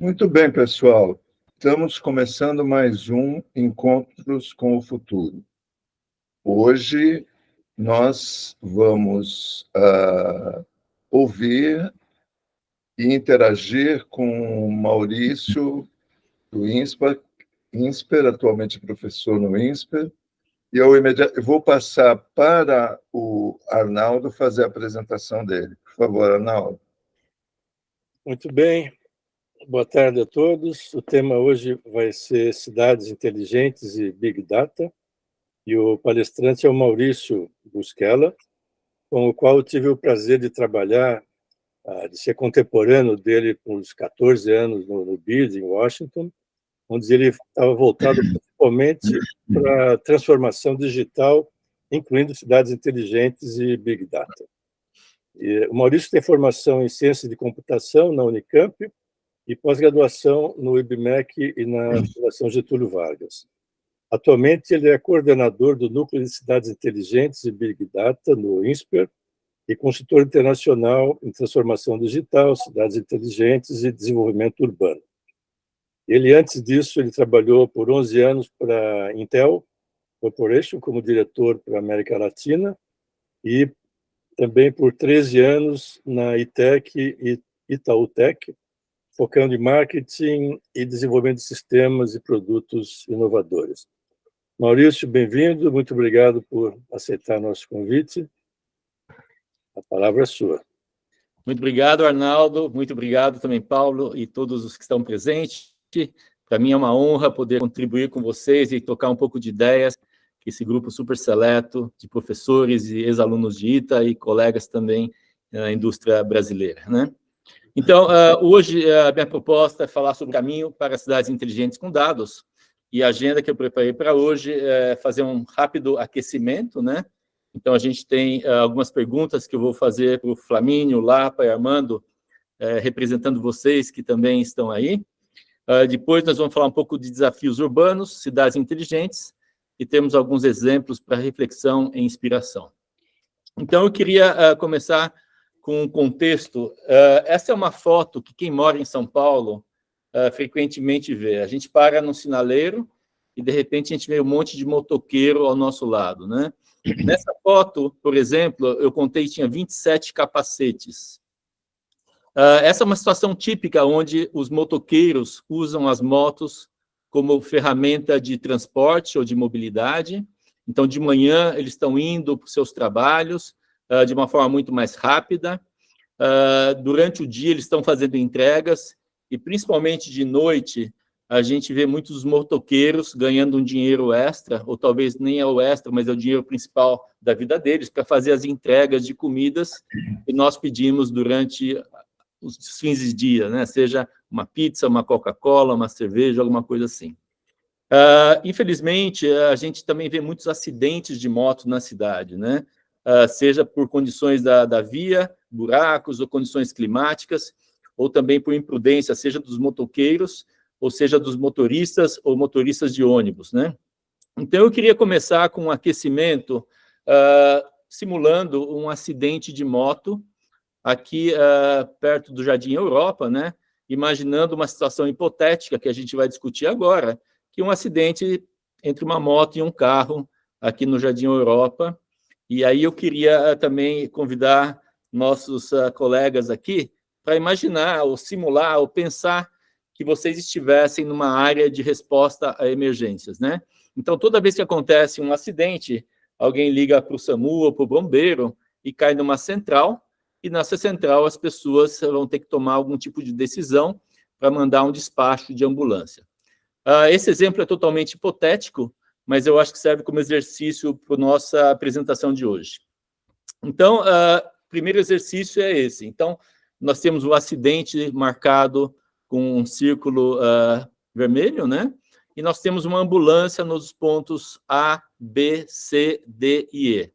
Muito bem, pessoal. Estamos começando mais um Encontros com o Futuro. Hoje nós vamos ouvir e interagir com o Maurício do INSPER, atualmente professor no INSPER, e eu vou passar para o Arnaldo fazer a apresentação dele. Por favor, Arnaldo. Muito bem. Boa tarde a todos. O tema hoje vai ser cidades inteligentes e Big Data, e o palestrante é o Maurício Busquela, com o qual eu tive o prazer de trabalhar, de ser contemporâneo dele por uns 14 anos no BID, em Washington, onde ele estava voltado principalmente para a transformação digital, incluindo cidades inteligentes e Big Data. E o Maurício tem formação em ciência de computação na Unicamp, e pós-graduação no IBMEC e na Fundação Getúlio Vargas. Atualmente, ele é coordenador do Núcleo de Cidades Inteligentes e Big Data, no INSPER, e consultor internacional em transformação digital, cidades inteligentes e desenvolvimento urbano. Antes disso, ele trabalhou por 11 anos para a Intel Corporation como diretor para a América Latina e também por 13 anos na ITEC e Itautec, focando em marketing e desenvolvimento de sistemas e produtos inovadores. Maurício, bem-vindo, muito obrigado por aceitar nosso convite. A palavra é sua. Muito obrigado, Arnaldo, muito obrigado também, Paulo, e todos os que estão presentes. Para mim é uma honra poder contribuir com vocês e tocar um pouco de ideias que esse grupo super seleto de professores e ex-alunos de ITA e colegas também na indústria brasileira, né? Então, hoje a minha proposta é falar sobre o caminho para cidades inteligentes com dados, e a agenda que eu preparei para hoje é fazer um rápido aquecimento, né? Então, a gente tem algumas perguntas que eu vou fazer para o Flamínio, Lapa e Armando, representando vocês que também estão aí. Depois, nós vamos falar um pouco de desafios urbanos, cidades inteligentes, e temos alguns exemplos para reflexão e inspiração. Então, eu queria começar com um contexto. Essa é uma foto que quem mora em São Paulo frequentemente vê. A gente para num sinaleiro e, de repente, a gente vê um monte de motoqueiro ao nosso lado, né? Nessa foto, por exemplo, eu contei que tinha 27 capacetes. Essa é uma situação típica onde os motoqueiros usam as motos como ferramenta de transporte ou de mobilidade. Então, de manhã, eles estão indo para os seus trabalhos, de uma forma muito mais rápida. Durante o dia, eles estão fazendo entregas, e principalmente de noite, a gente vê muitos motoqueiros ganhando um dinheiro extra, ou talvez nem é o extra, mas é o dinheiro principal da vida deles, para fazer as entregas de comidas que nós pedimos durante os fins de dia, né? Seja uma pizza, uma Coca-Cola, uma cerveja, alguma coisa assim. Infelizmente, a gente também vê muitos acidentes de moto na cidade, né? Seja por condições da via, buracos ou condições climáticas, ou também por imprudência, seja dos motoqueiros, ou seja dos motoristas ou motoristas de ônibus, né? Então, eu queria começar com um aquecimento, simulando um acidente de moto, aqui perto do Jardim Europa, né? Imaginando uma situação hipotética que a gente vai discutir agora, que um acidente entre uma moto e um carro aqui no Jardim Europa. E aí eu queria também convidar nossos colegas aqui para imaginar, ou simular, ou pensar que vocês estivessem numa área de resposta a emergências, né? Então, toda vez que acontece um acidente, alguém liga para o SAMU ou para o bombeiro e cai numa central, e nessa central as pessoas vão ter que tomar algum tipo de decisão para mandar um despacho de ambulância. Esse exemplo é totalmente hipotético, mas eu acho que serve como exercício para a nossa apresentação de hoje. Então, o primeiro exercício é esse. Então, nós temos um acidente marcado com um círculo vermelho, né? E nós temos uma ambulância nos pontos A, B, C, D e E.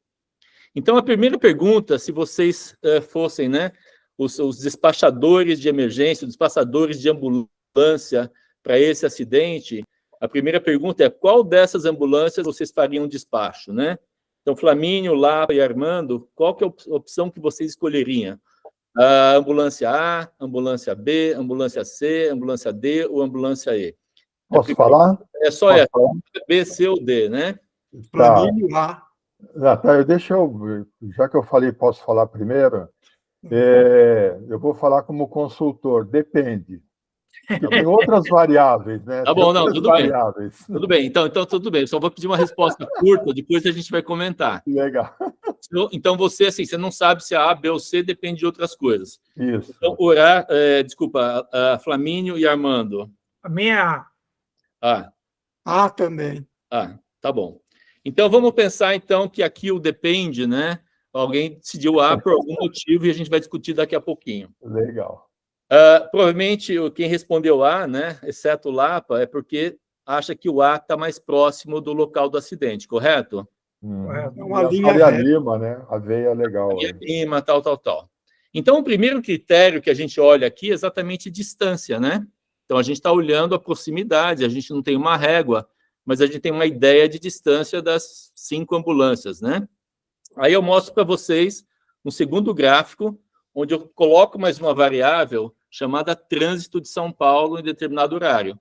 Então, a primeira pergunta, se vocês fossem, né, os despachadores de emergência, os despachadores de ambulância para esse acidente, a primeira pergunta é qual dessas ambulâncias vocês fariam despacho, né? Então, Flamínio, Lapa e Armando, qual que é a opção que vocês escolheriam? A ambulância A, ambulância B, ambulância C, ambulância D ou ambulância E. Posso falar? É só Posso essa, falar? B, C ou D, né? Tá. Flamínio A. Deixa eu, já que eu falei, posso falar primeiro? Eu vou falar como consultor, depende. Tem outras variáveis, né? Tá Tem bom, não, outras tudo bem. variáveis. Tudo bem, então tudo bem. Só vou pedir uma resposta curta, depois a gente vai comentar. Legal. Então, você, assim, você não sabe se a A, B ou C depende de outras coisas. Isso. Então, desculpa, Flamínio e Armando. A minha A. A também. Tá bom. Então, vamos pensar, então, que aqui o depende, né? Alguém decidiu A por algum motivo e a gente vai discutir daqui a pouquinho. Legal. Provavelmente, quem respondeu A, né, exceto o Lapa, é porque acha que o A está mais próximo do local do acidente, correto? É uma E a linha Faria reta. Lima, né? A veia é legal. Faria Lima, tal. Então, o primeiro critério que a gente olha aqui é exatamente distância, né? Então, a gente está olhando a proximidade, a gente não tem uma régua, mas a gente tem uma ideia de distância das 5 ambulâncias, né? Aí eu mostro para vocês um segundo gráfico, onde eu coloco mais uma variável chamada trânsito de São Paulo em determinado horário,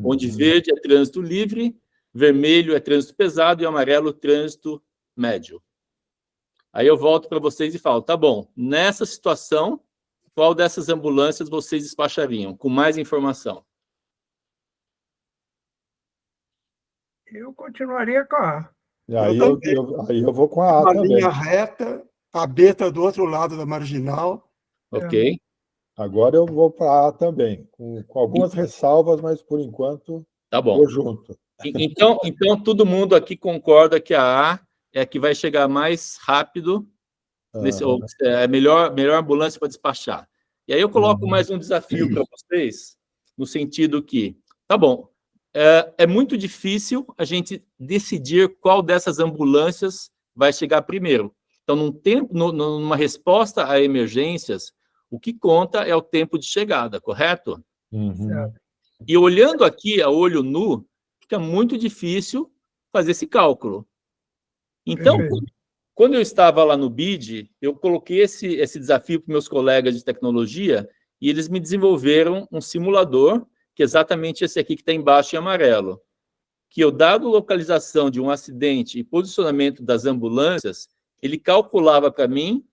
onde verde é trânsito livre, vermelho é trânsito pesado e amarelo trânsito médio. Aí eu volto para vocês e falo, tá bom, nessa situação, qual dessas ambulâncias vocês despachariam, com mais informação? Eu continuaria com a A. E aí eu vou com a A Uma também. linha reta, a B está do outro lado da marginal. Ok? Agora eu vou para a A também, com algumas ressalvas, mas por enquanto Tá bom. vou junto. Então, todo mundo aqui concorda que a A é a que vai chegar mais rápido, é a melhor ambulância para despachar. E aí eu coloco mais um desafio para vocês, no sentido que, tá bom, é muito difícil a gente decidir qual dessas ambulâncias vai chegar primeiro. Então, numa resposta a emergências, o que conta é o tempo de chegada, correto? E olhando aqui a olho nu, fica muito difícil fazer esse cálculo. Então, quando eu estava lá no BID, eu coloquei esse desafio para meus colegas de tecnologia e eles me desenvolveram um simulador, que é exatamente esse aqui que está embaixo em amarelo, que eu, dado localização de um acidente e posicionamento das ambulâncias, ele calculava para mim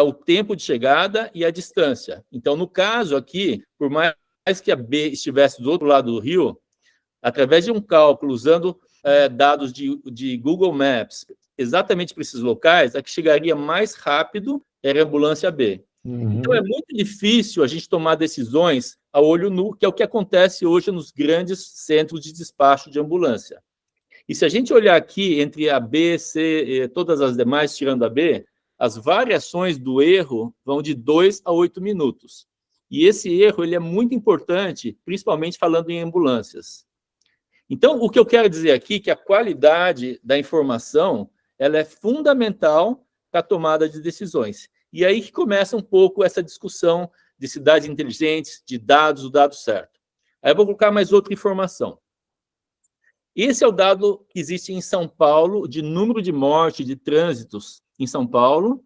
o tempo de chegada e a distância. Então, no caso aqui, por mais que a B estivesse do outro lado do rio, através de um cálculo usando dados de Google Maps, exatamente para esses locais, a que chegaria mais rápido era a ambulância B. Então, é muito difícil a gente tomar decisões a olho nu, que é o que acontece hoje nos grandes centros de despacho de ambulância. E se a gente olhar aqui entre a B, C e todas as demais, tirando a B, as variações do erro vão de 2 a 8 minutos. E esse erro ele é muito importante, principalmente falando em ambulâncias. Então, o que eu quero dizer aqui é que a qualidade da informação ela é fundamental para a tomada de decisões. E aí que começa um pouco essa discussão de cidades inteligentes, de dados, o dado certo. Aí eu vou colocar mais outra informação. Esse é o dado que existe em São Paulo, de número de mortes, de trânsitos em São Paulo,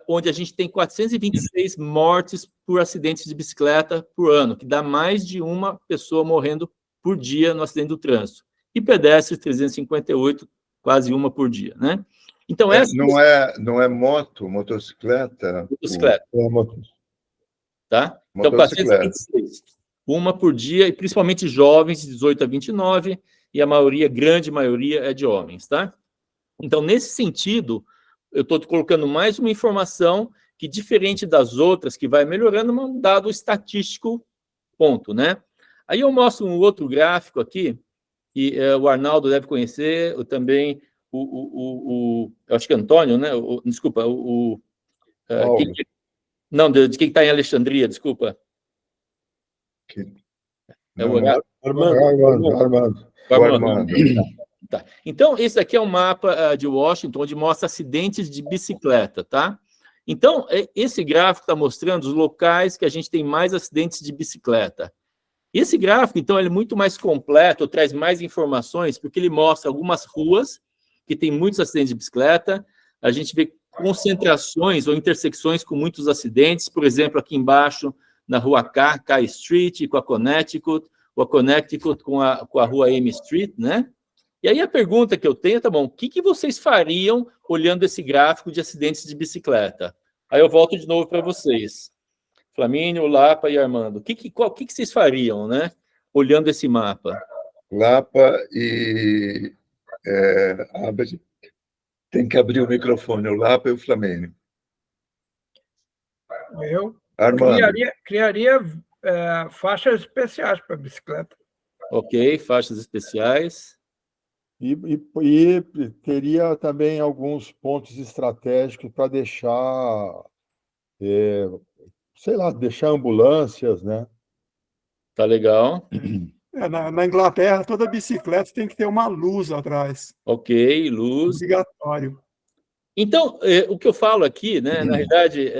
onde a gente tem 426 mortes por acidentes de bicicleta por ano, que dá mais de uma pessoa morrendo por dia no acidente do trânsito. E pedestres, 358, quase uma por dia, né? Então, não é motocicleta? Motocicleta. Tá? Então, Motocicleta. 426. Uma por dia, e principalmente jovens de 18 a 29, e a grande maioria é de homens, tá? Então, nesse sentido, eu estou colocando mais uma informação que, diferente das outras, que vai melhorando um dado estatístico, ponto, né? Aí eu mostro um outro gráfico aqui, que o Arnaldo deve conhecer, também eu acho que Antônio, né? Desculpa, não, de quem está em Alexandria, desculpa. Armando. Tá. Então, esse aqui é um mapa de Washington, onde mostra acidentes de bicicleta, tá? Então, esse gráfico está mostrando os locais que a gente tem mais acidentes de bicicleta. Esse gráfico, então, ele é muito mais completo, traz mais informações, porque ele mostra algumas ruas que tem muitos acidentes de bicicleta, a gente vê concentrações ou intersecções com muitos acidentes, por exemplo, aqui embaixo, na rua K Street, com a Connecticut, ou a Connecticut com a rua M Street, né? E aí a pergunta que eu tenho, tá bom, o que vocês fariam olhando esse gráfico de acidentes de bicicleta? Aí eu volto de novo para vocês. Flamínio, Lapa e Armando. O que vocês fariam, né? Olhando esse mapa? Lapa e tem que abrir o microfone, o Lapa e o Flamínio. Eu Armando. criaria faixas especiais para bicicleta. Ok, faixas especiais. E teria também alguns pontos estratégicos para deixar, sei lá, deixar ambulâncias, né? Tá legal. Na Inglaterra, toda bicicleta tem que ter uma luz atrás. Ok, luz. Obrigatório. Então, o que eu falo aqui, né, na verdade,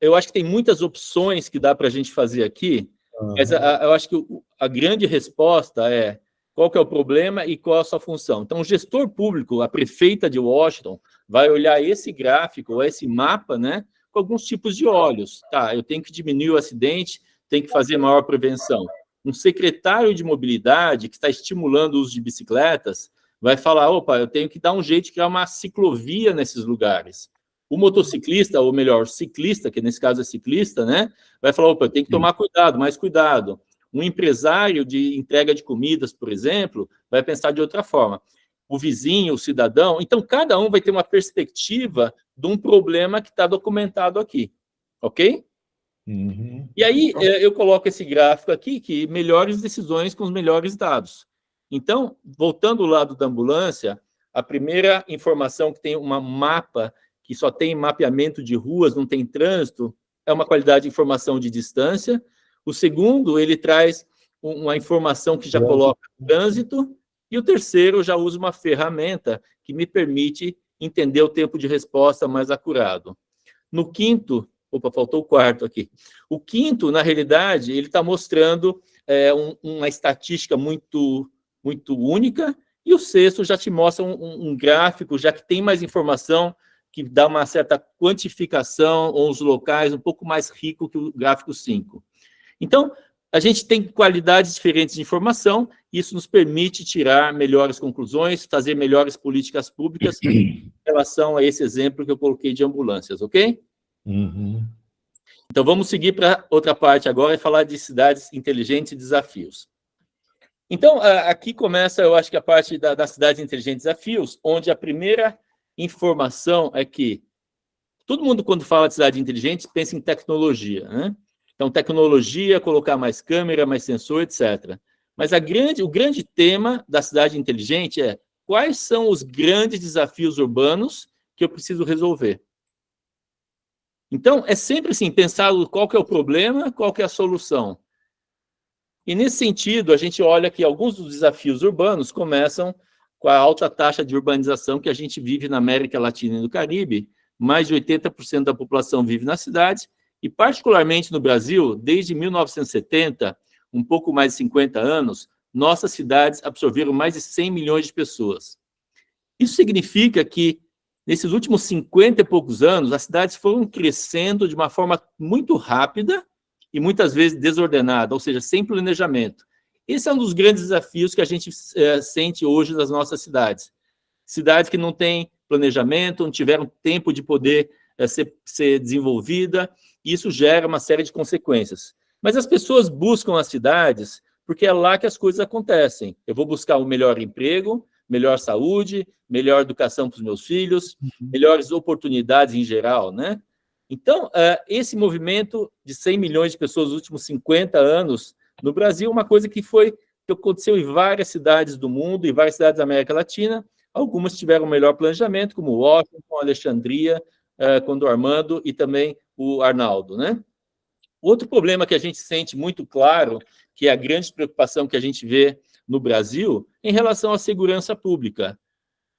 eu acho que tem muitas opções que dá para a gente fazer aqui, mas eu acho que a grande resposta é qual que é o problema e qual a sua função. Então, o gestor público, a prefeita de Washington, vai olhar esse gráfico, ou esse mapa, né, com alguns tipos de olhos. Tá, eu tenho que diminuir o acidente, tenho que fazer maior prevenção. Um secretário de mobilidade que está estimulando o uso de bicicletas vai falar, opa, eu tenho que dar um jeito de criar uma ciclovia nesses lugares. O motociclista, ou melhor, o ciclista, que nesse caso é ciclista, né, vai falar, opa, eu tenho que tomar cuidado, mais cuidado. Um empresário de entrega de comidas, por exemplo, vai pensar de outra forma. O vizinho, o cidadão, então cada um vai ter uma perspectiva de um problema que está documentado aqui, ok? Uhum. E aí eu coloco esse gráfico aqui, que melhores decisões com os melhores dados. Então, voltando ao lado da ambulância, a primeira informação que tem um mapa, que só tem mapeamento de ruas, não tem trânsito, é uma qualidade de informação de distância. O segundo, ele traz uma informação que já coloca trânsito. E o terceiro, já usa uma ferramenta que me permite entender o tempo de resposta mais acurado. No quinto, opa, faltou o quarto aqui. O quinto, na realidade, ele está mostrando uma estatística muito única, e o sexto já te mostra um gráfico, já que tem mais informação, que dá uma certa quantificação, ou os locais um pouco mais rico que o gráfico 5. Então, a gente tem qualidades diferentes de informação, e isso nos permite tirar melhores conclusões, fazer melhores políticas públicas em relação a esse exemplo que eu coloquei de ambulâncias, ok? Uhum. Então, vamos seguir para outra parte agora e falar de cidades inteligentes e desafios. Então, aqui começa, eu acho que a parte da cidade inteligente e desafios, onde a primeira informação é que todo mundo, quando fala de cidade inteligente, pensa em tecnologia, né? Então, tecnologia, colocar mais câmera, mais sensor, etc. Mas o grande tema da cidade inteligente é quais são os grandes desafios urbanos que eu preciso resolver. Então, é sempre assim, pensar qual que é o problema, qual que é a solução. E, nesse sentido, a gente olha que alguns dos desafios urbanos começam com a alta taxa de urbanização que a gente vive na América Latina e no Caribe. Mais de 80% da população vive nas cidades, e, particularmente no Brasil, desde 1970, um pouco mais de 50 anos, nossas cidades absorveram mais de 100 milhões de pessoas. Isso significa que, nesses últimos 50 e poucos anos, as cidades foram crescendo de uma forma muito rápida e muitas vezes desordenada, ou seja, sem planejamento. Esse é um dos grandes desafios que a gente sente hoje nas nossas cidades. Cidades que não têm planejamento, não tiveram tempo de poder ser desenvolvida, e isso gera uma série de consequências. Mas as pessoas buscam as cidades porque é lá que as coisas acontecem. Eu vou buscar um melhor emprego, melhor saúde, melhor educação para os meus filhos, melhores oportunidades em geral, né? Então, esse movimento de 100 milhões de pessoas nos últimos 50 anos no Brasil, uma coisa que aconteceu em várias cidades do mundo, em várias cidades da América Latina. Algumas tiveram um melhor planejamento, como Washington, Alexandria, quando o Armando e também o Arnaldo, né? Outro problema que a gente sente muito claro, que é a grande preocupação que a gente vê no Brasil, em relação à segurança pública.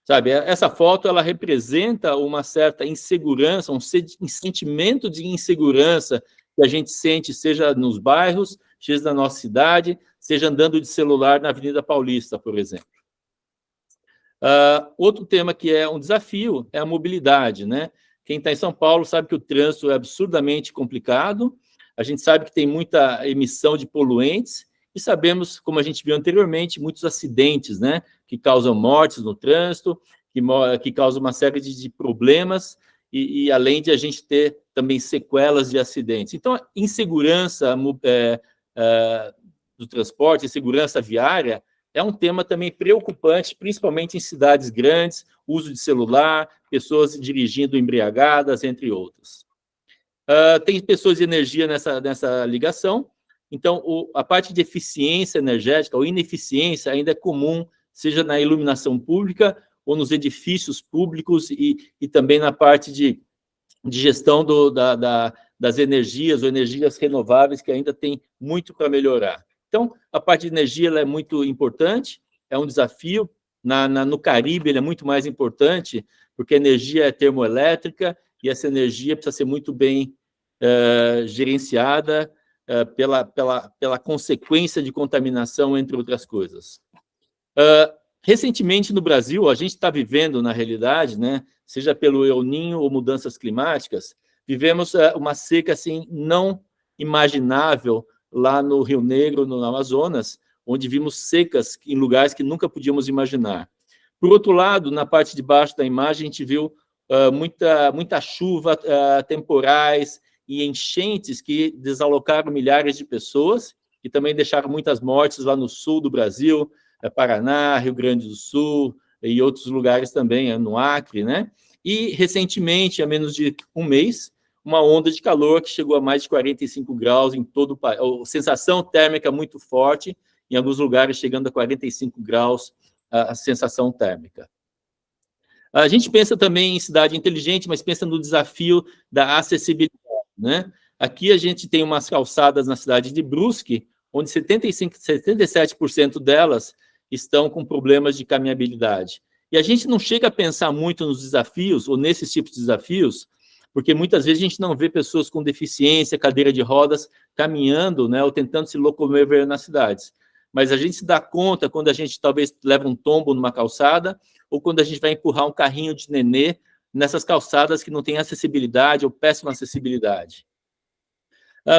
Sabe, essa foto, ela representa uma certa insegurança, um sentimento de insegurança que a gente sente, seja nos bairros, seja na nossa cidade, seja andando de celular na Avenida Paulista, por exemplo. Outro tema que é um desafio é a mobilidade, né? Quem está em São Paulo sabe que o trânsito é absurdamente complicado, a gente sabe que tem muita emissão de poluentes, e sabemos, como a gente viu anteriormente, muitos acidentes, né, que causam mortes no trânsito, que causam uma série de problemas, e além de a gente ter também sequelas de acidentes. Então, insegurança do transporte, insegurança viária, é um tema também preocupante, principalmente em cidades grandes, uso de celular, pessoas dirigindo embriagadas, entre outros. Tem pessoas de energia nessa ligação, então a parte de eficiência energética ou ineficiência ainda é comum, seja na iluminação pública ou nos edifícios públicos e também na parte de gestão das energias ou energias renováveis, que ainda tem muito para melhorar. Então, a parte de energia ela é muito importante, é um desafio. No Caribe, ele é muito mais importante, porque a energia é termoelétrica e essa energia precisa ser muito bem gerenciada pela consequência de contaminação, entre outras coisas. Recentemente, no Brasil, a gente está vivendo, na realidade, né, seja pelo El Niño ou mudanças climáticas, vivemos uma seca assim, não imaginável lá no Rio Negro, no Amazonas, onde vimos secas em lugares que nunca podíamos imaginar. Por outro lado, na parte de baixo da imagem, a gente viu muita chuva, temporais e enchentes que desalocaram milhares de pessoas e também deixaram muitas mortes lá no sul do Brasil, Paraná, Rio Grande do Sul e outros lugares também, no Acre, né? E, recentemente, há menos de um mês, uma onda de calor que chegou a mais de 45 graus em todo o país. Sensação térmica muito forte, em alguns lugares chegando a 45 graus a sensação térmica. A gente pensa também em cidade inteligente, mas pensa no desafio da acessibilidade, né? Aqui a gente tem umas calçadas na cidade de Brusque, onde 77% delas estão com problemas de caminhabilidade. E a gente não chega a pensar muito nos desafios, ou nesses tipos de desafios, porque muitas vezes a gente não vê pessoas com deficiência, cadeira de rodas, caminhando, né, ou tentando se locomover nas cidades. Mas a gente se dá conta quando a gente talvez leva um tombo numa calçada, ou quando a gente vai empurrar um carrinho de nenê nessas calçadas que não têm acessibilidade ou péssima acessibilidade.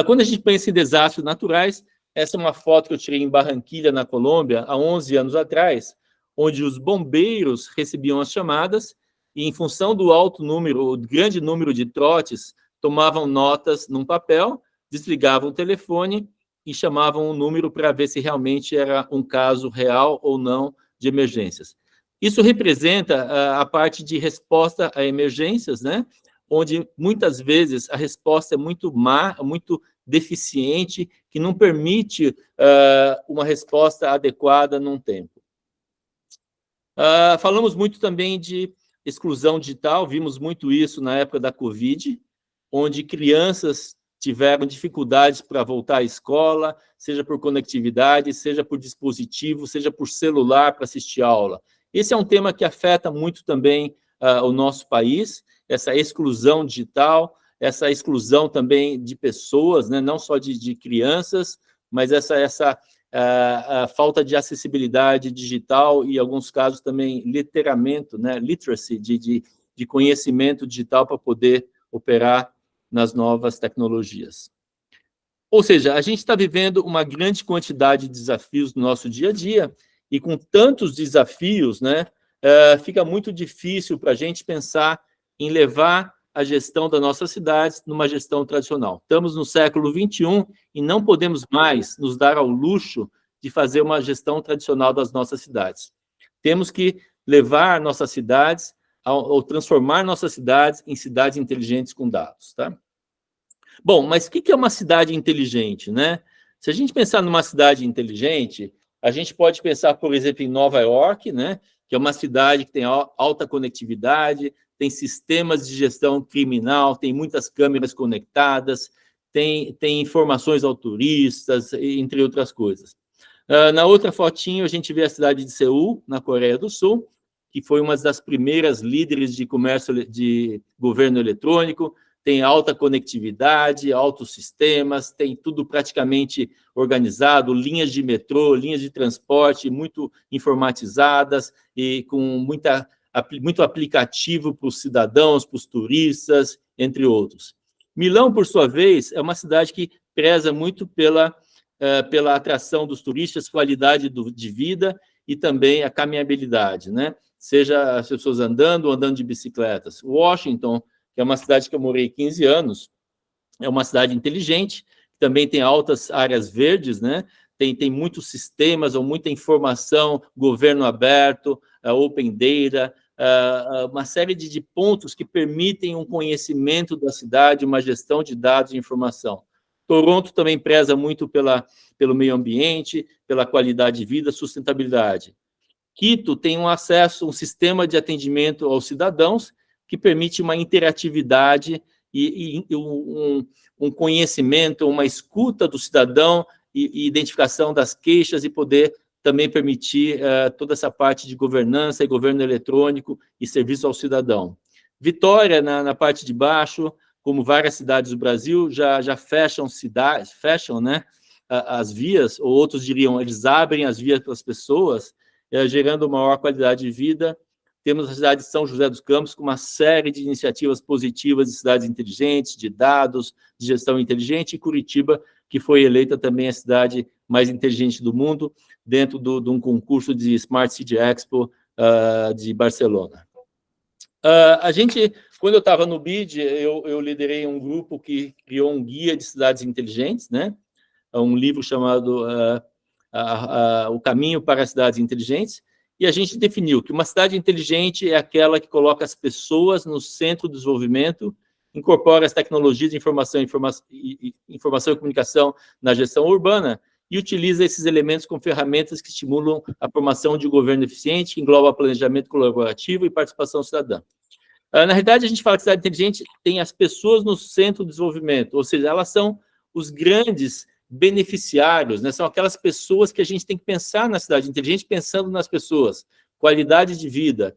Quando a gente pensa em desastres naturais, essa é uma foto que eu tirei em Barranquilla, na Colômbia, há 11 anos atrás, onde os bombeiros recebiam as chamadas e, em função do alto número, o grande número de trotes, tomavam notas num papel, desligavam o telefone e chamavam um número para ver se realmente era um caso real ou não de emergências. Isso representa a parte de resposta a emergências, né? Onde muitas vezes a resposta é muito má, muito deficiente, que não permite uma resposta adequada num tempo. Falamos muito também de exclusão digital, vimos muito isso na época da Covid, onde crianças tiveram dificuldades para voltar à escola, seja por conectividade, seja por dispositivo, seja por celular para assistir aula. Esse é um tema que afeta muito também o nosso país, essa exclusão digital, essa exclusão também de pessoas, né, não só de crianças, mas essa falta de acessibilidade digital e, em alguns casos, também letramento, né, literacy, de conhecimento digital para poder operar nas novas tecnologias. Ou seja, a gente está vivendo uma grande quantidade de desafios no nosso dia a dia, e com tantos desafios, né, fica muito difícil para a gente pensar em levar a gestão das nossas cidades numa gestão tradicional. Estamos no século XXI e não podemos mais nos dar ao luxo de fazer uma gestão tradicional das nossas cidades. Temos que levar nossas cidades, ou transformar nossas cidades em cidades inteligentes com dados, tá? Bom, mas o que é uma cidade inteligente, né? Se a gente pensar numa cidade inteligente, a gente pode pensar, por exemplo, em Nova York, né? Que é uma cidade que tem alta conectividade, tem sistemas de gestão criminal, tem muitas câmeras conectadas, tem informações ao turistas, entre outras coisas. Na outra fotinho, a gente vê a cidade de Seul, na Coreia do Sul, que foi uma das primeiras líderes de comércio de governo eletrônico, tem alta conectividade, altos sistemas, tem tudo praticamente organizado, linhas de metrô, linhas de transporte muito informatizadas e com muita muito aplicativo para os cidadãos, para os turistas, entre outros. Milão, por sua vez, é uma cidade que preza muito pela atração dos turistas, qualidade de vida e também a caminhabilidade, né? Seja as pessoas andando ou andando de bicicletas. Washington, que é uma cidade que eu morei 15 anos, é uma cidade inteligente, também tem altas áreas verdes, né? Tem muitos sistemas ou muita informação, governo aberto, open data, uma série de pontos que permitem um conhecimento da cidade, uma gestão de dados e informação. Toronto também preza muito pelo meio ambiente, pela qualidade de vida, sustentabilidade. Quito tem um sistema de atendimento aos cidadãos que permite uma interatividade e um conhecimento, uma escuta do cidadão e identificação das queixas e poder também permitir toda essa parte de governança e governo eletrônico e serviço ao cidadão. Vitória, na parte de baixo, como várias cidades do Brasil, já fecham né, as vias, ou outros diriam, eles abrem as vias para as pessoas, gerando maior qualidade de vida. Temos a cidade de São José dos Campos com uma série de iniciativas positivas de cidades inteligentes, de dados, de gestão inteligente, e Curitiba, que foi eleita também a cidade mais inteligente do mundo, dentro de um concurso de Smart City Expo de Barcelona. Quando eu estava no BID, eu liderei um grupo que criou um guia de cidades inteligentes, né? Um livro chamado O Caminho para as Cidades Inteligentes, e a gente definiu que uma cidade inteligente é aquela que coloca as pessoas no centro do desenvolvimento, incorpora as tecnologias de informação e comunicação na gestão urbana e utiliza esses elementos como ferramentas que estimulam a formação de um governo eficiente, que engloba planejamento colaborativo e participação cidadã. Na realidade, a gente fala que cidade inteligente tem as pessoas no centro do desenvolvimento, ou seja, elas são os grandes beneficiários, né? São aquelas pessoas que a gente tem que pensar na cidade inteligente, pensando nas pessoas, qualidade de vida.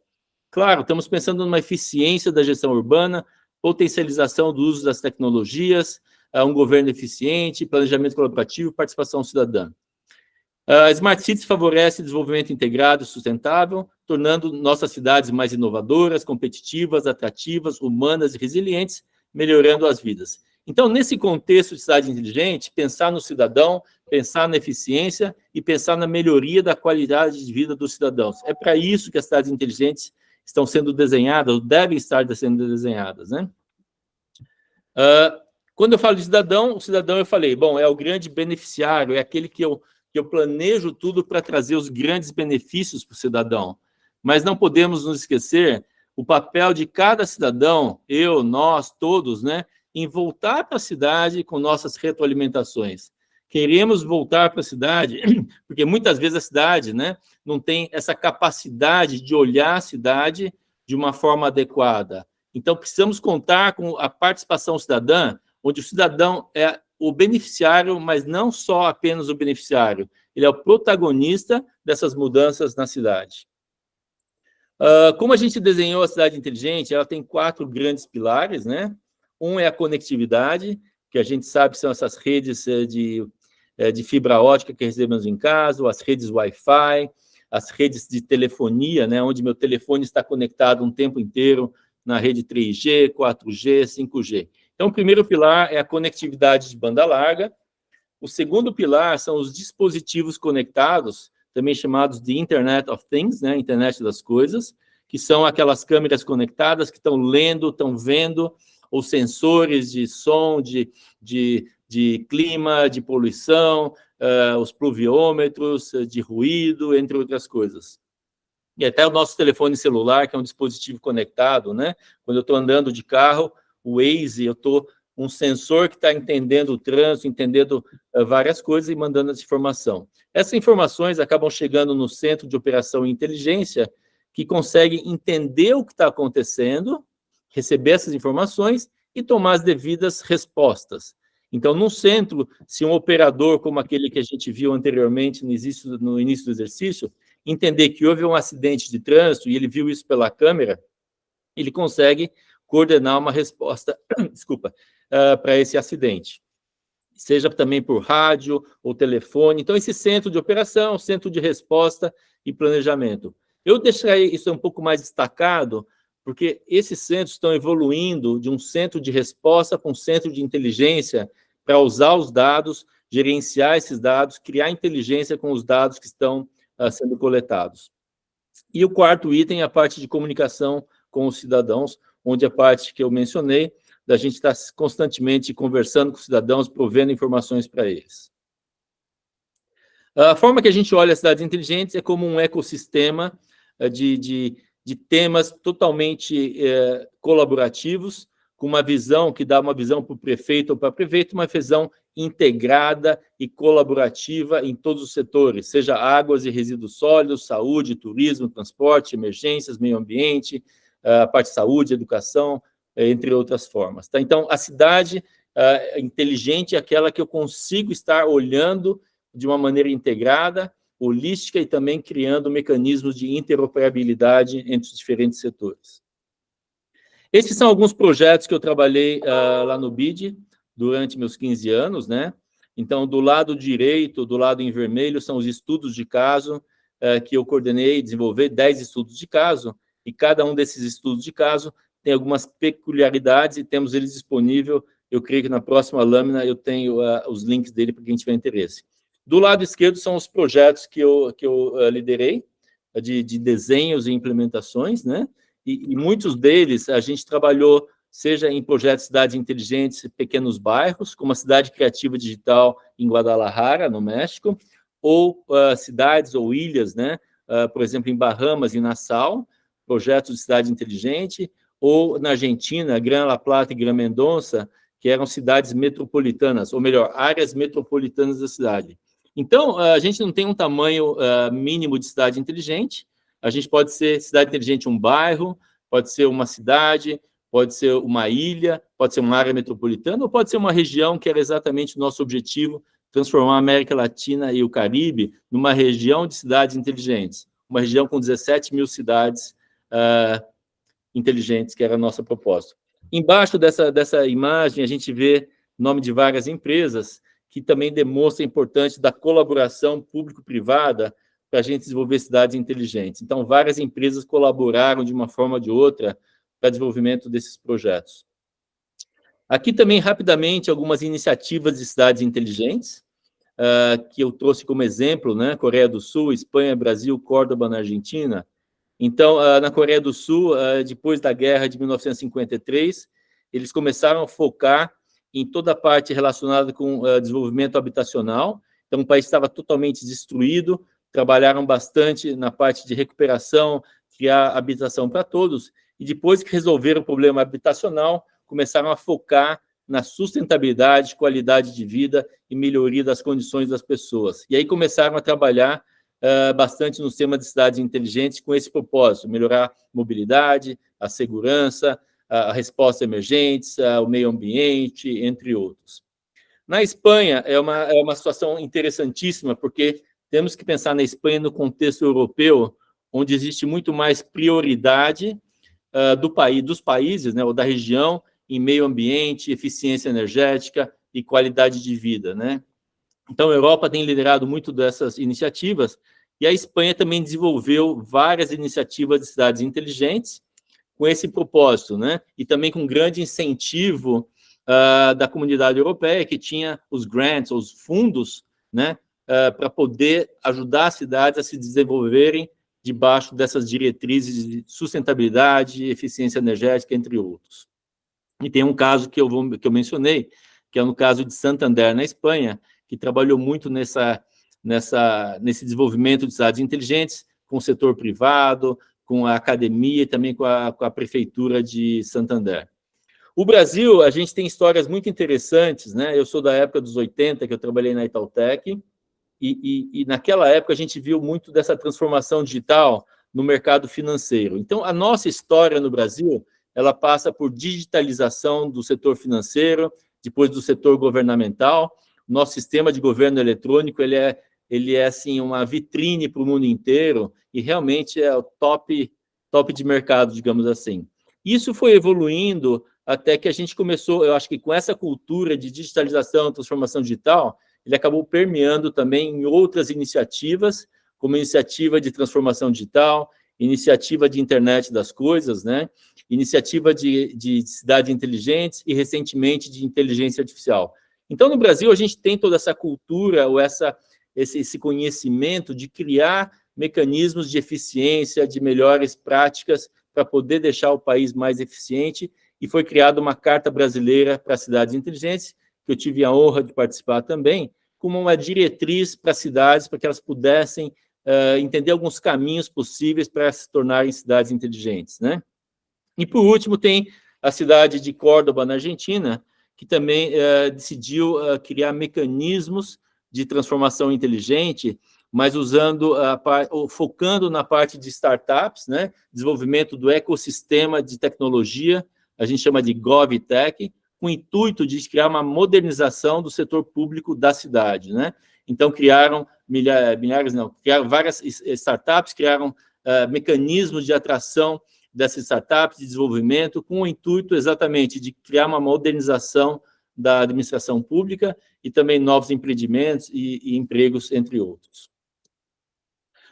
Claro, estamos pensando numa eficiência da gestão urbana, potencialização do uso das tecnologias, um governo eficiente, planejamento colaborativo, participação cidadã. A Smart Cities favorece desenvolvimento integrado e sustentável, tornando nossas cidades mais inovadoras, competitivas, atrativas, humanas e resilientes, melhorando as vidas. Então, nesse contexto de cidade inteligente, pensar no cidadão, pensar na eficiência e pensar na melhoria da qualidade de vida dos cidadãos. É para isso que as cidades inteligentes estão sendo desenhadas, ou devem estar sendo desenhadas, né? Quando eu falo de cidadão, o cidadão eu falei, bom, é o grande beneficiário, é aquele que eu planejo tudo para trazer os grandes benefícios para o cidadão. Mas não podemos nos esquecer o papel de cada cidadão, eu, nós, todos, né, em voltar para a cidade com nossas retroalimentações. Queremos voltar para a cidade, porque muitas vezes a cidade, né, não tem essa capacidade de olhar a cidade de uma forma adequada. Então, precisamos contar com a participação cidadã, onde o cidadão é o beneficiário, mas não só apenas o beneficiário, ele é o protagonista dessas mudanças na cidade. Como a gente desenhou a cidade inteligente, ela tem 4 grandes pilares, né? Um é a conectividade, que a gente sabe que são essas redes de fibra ótica que recebemos em casa, as redes Wi-Fi, as redes de telefonia, né? Onde meu telefone está conectado um tempo inteiro na rede 3G, 4G, 5G. Então, o primeiro pilar é a conectividade de banda larga. O segundo pilar são os dispositivos conectados, também chamados de Internet of Things, né? Internet das coisas, que são aquelas câmeras conectadas que estão lendo, estão vendo, os sensores de som, de clima, de poluição, os pluviômetros, de ruído, entre outras coisas. E até o nosso telefone celular, que é um dispositivo conectado, né? Quando eu estou andando de carro, o Waze, eu estou um sensor que está entendendo o trânsito, entendendo várias coisas e mandando essa informação. Essas informações acabam chegando no centro de operação e inteligência, que consegue entender o que está acontecendo, receber essas informações e tomar as devidas respostas. Então, no centro, se um operador como aquele que a gente viu anteriormente no início do exercício, entender que houve um acidente de trânsito e ele viu isso pela câmera, ele consegue coordenar uma resposta, desculpa, para esse acidente. Seja também por rádio ou telefone. Então, esse centro de operação, centro de resposta e planejamento. Eu deixaria isso um pouco mais destacado, porque esses centros estão evoluindo de um centro de resposta para um centro de inteligência para usar os dados, gerenciar esses dados, criar inteligência com os dados que estão sendo coletados. E o quarto item é a parte de comunicação com os cidadãos, onde a parte que eu mencionei, da gente estar constantemente conversando com os cidadãos, provendo informações para eles. A forma que a gente olha as cidades inteligentes é como um ecossistema de temas totalmente colaborativos, com uma visão que dá uma visão para o prefeito ou para a prefeita, uma visão integrada e colaborativa em todos os setores, seja águas e resíduos sólidos, saúde, turismo, transporte, emergências, meio ambiente, a parte de saúde, educação, entre outras formas. Tá? Então, a cidade inteligente é aquela que eu consigo estar olhando de uma maneira integrada, holística e também criando mecanismos de interoperabilidade entre os diferentes setores. Esses são alguns projetos que eu trabalhei lá no BID durante meus 15 anos, né? Então, do lado direito, do lado em vermelho, são os estudos de caso que eu coordenei e desenvolvi 10 estudos de caso, e cada um desses estudos de caso tem algumas peculiaridades e temos eles disponíveis. Eu creio que na próxima lâmina eu tenho os links dele para quem tiver interesse. Do lado esquerdo são os projetos que eu liderei, de desenhos e implementações, né? E muitos deles a gente trabalhou, seja em projetos de cidades inteligentes, pequenos bairros, como a Cidade Criativa Digital em Guadalajara, no México, ou cidades ou ilhas, né? Por exemplo, em Bahamas e Nassau, projetos de cidade inteligente, ou na Argentina, Gran La Plata e Gran Mendonça, que eram cidades metropolitanas, ou melhor, áreas metropolitanas da cidade. Então, a gente não tem um tamanho mínimo de cidade inteligente, a gente pode ser cidade inteligente um bairro, pode ser uma cidade, pode ser uma ilha, pode ser uma área metropolitana, ou pode ser uma região que era exatamente o nosso objetivo, transformar a América Latina e o Caribe numa região de cidades inteligentes, uma região com 17 mil cidades inteligentes, que era a nossa proposta. Embaixo dessa imagem, a gente vê o nome de várias empresas, que também demonstra a importância da colaboração público-privada para a gente desenvolver cidades inteligentes. Então, várias empresas colaboraram de uma forma ou de outra para o desenvolvimento desses projetos. Aqui também, rapidamente, algumas iniciativas de cidades inteligentes, que eu trouxe como exemplo, né? Coreia do Sul, Espanha, Brasil, Córdoba, na Argentina. Então, na Coreia do Sul, depois da guerra de 1953, eles começaram a focar em toda a parte relacionada com desenvolvimento habitacional. Então, o país estava totalmente destruído, trabalharam bastante na parte de recuperação, criar habitação para todos, e depois que resolveram o problema habitacional, começaram a focar na sustentabilidade, qualidade de vida e melhoria das condições das pessoas. E aí começaram a trabalhar bastante no tema de cidades inteligentes com esse propósito, melhorar a mobilidade, a segurança, a resposta a emergentes, o meio ambiente, entre outros. Na Espanha, é uma situação interessantíssima, porque temos que pensar na Espanha no contexto europeu, onde existe muito mais prioridade dos países, né, ou da região, em meio ambiente, eficiência energética e qualidade de vida, né? Então, a Europa tem liderado muito dessas iniciativas, e a Espanha também desenvolveu várias iniciativas de cidades inteligentes com esse propósito, né? E também com grande incentivo da comunidade europeia, que tinha os grants, os fundos, né, para poder ajudar as cidades a se desenvolverem debaixo dessas diretrizes de sustentabilidade, eficiência energética, entre outros. E tem um caso que eu mencionei, que é no caso de Santander, na Espanha, que trabalhou muito nesse desenvolvimento de cidades inteligentes, com o setor privado, com a academia e também com a prefeitura de Santander. O Brasil, a gente tem histórias muito interessantes, né? Eu sou da época dos 80, que eu trabalhei na Itautec, e naquela época a gente viu muito dessa transformação digital no mercado financeiro. Então, a nossa história no Brasil, ela passa por digitalização do setor financeiro, depois do setor governamental. Nosso sistema de governo eletrônico, ele é assim, uma vitrine para o mundo inteiro, e realmente é o top de mercado, digamos assim. Isso foi evoluindo até que a gente começou, eu acho que com essa cultura de digitalização, transformação digital, ele acabou permeando também em outras iniciativas, como a iniciativa de transformação digital, iniciativa de internet das coisas, né? Iniciativa de cidades inteligentes e, recentemente, de inteligência artificial. Então, no Brasil, a gente tem toda essa cultura, ou esse conhecimento de criar mecanismos de eficiência, de melhores práticas para poder deixar o país mais eficiente, e foi criada uma Carta Brasileira para Cidades Inteligentes, que eu tive a honra de participar também, como uma diretriz para as cidades, para que elas pudessem entender alguns caminhos possíveis para se tornarem cidades inteligentes, né? E, por último, tem a cidade de Córdoba, na Argentina, que também decidiu criar mecanismos de transformação inteligente, mas focando na parte de startups, né? Desenvolvimento do ecossistema de tecnologia, a gente chama de GovTech, com o intuito de criar uma modernização do setor público da cidade, né? Então, criaram várias startups, criaram mecanismos de atração dessas startups, de desenvolvimento, com o intuito exatamente de criar uma modernização da administração pública e também novos empreendimentos e empregos, entre outros.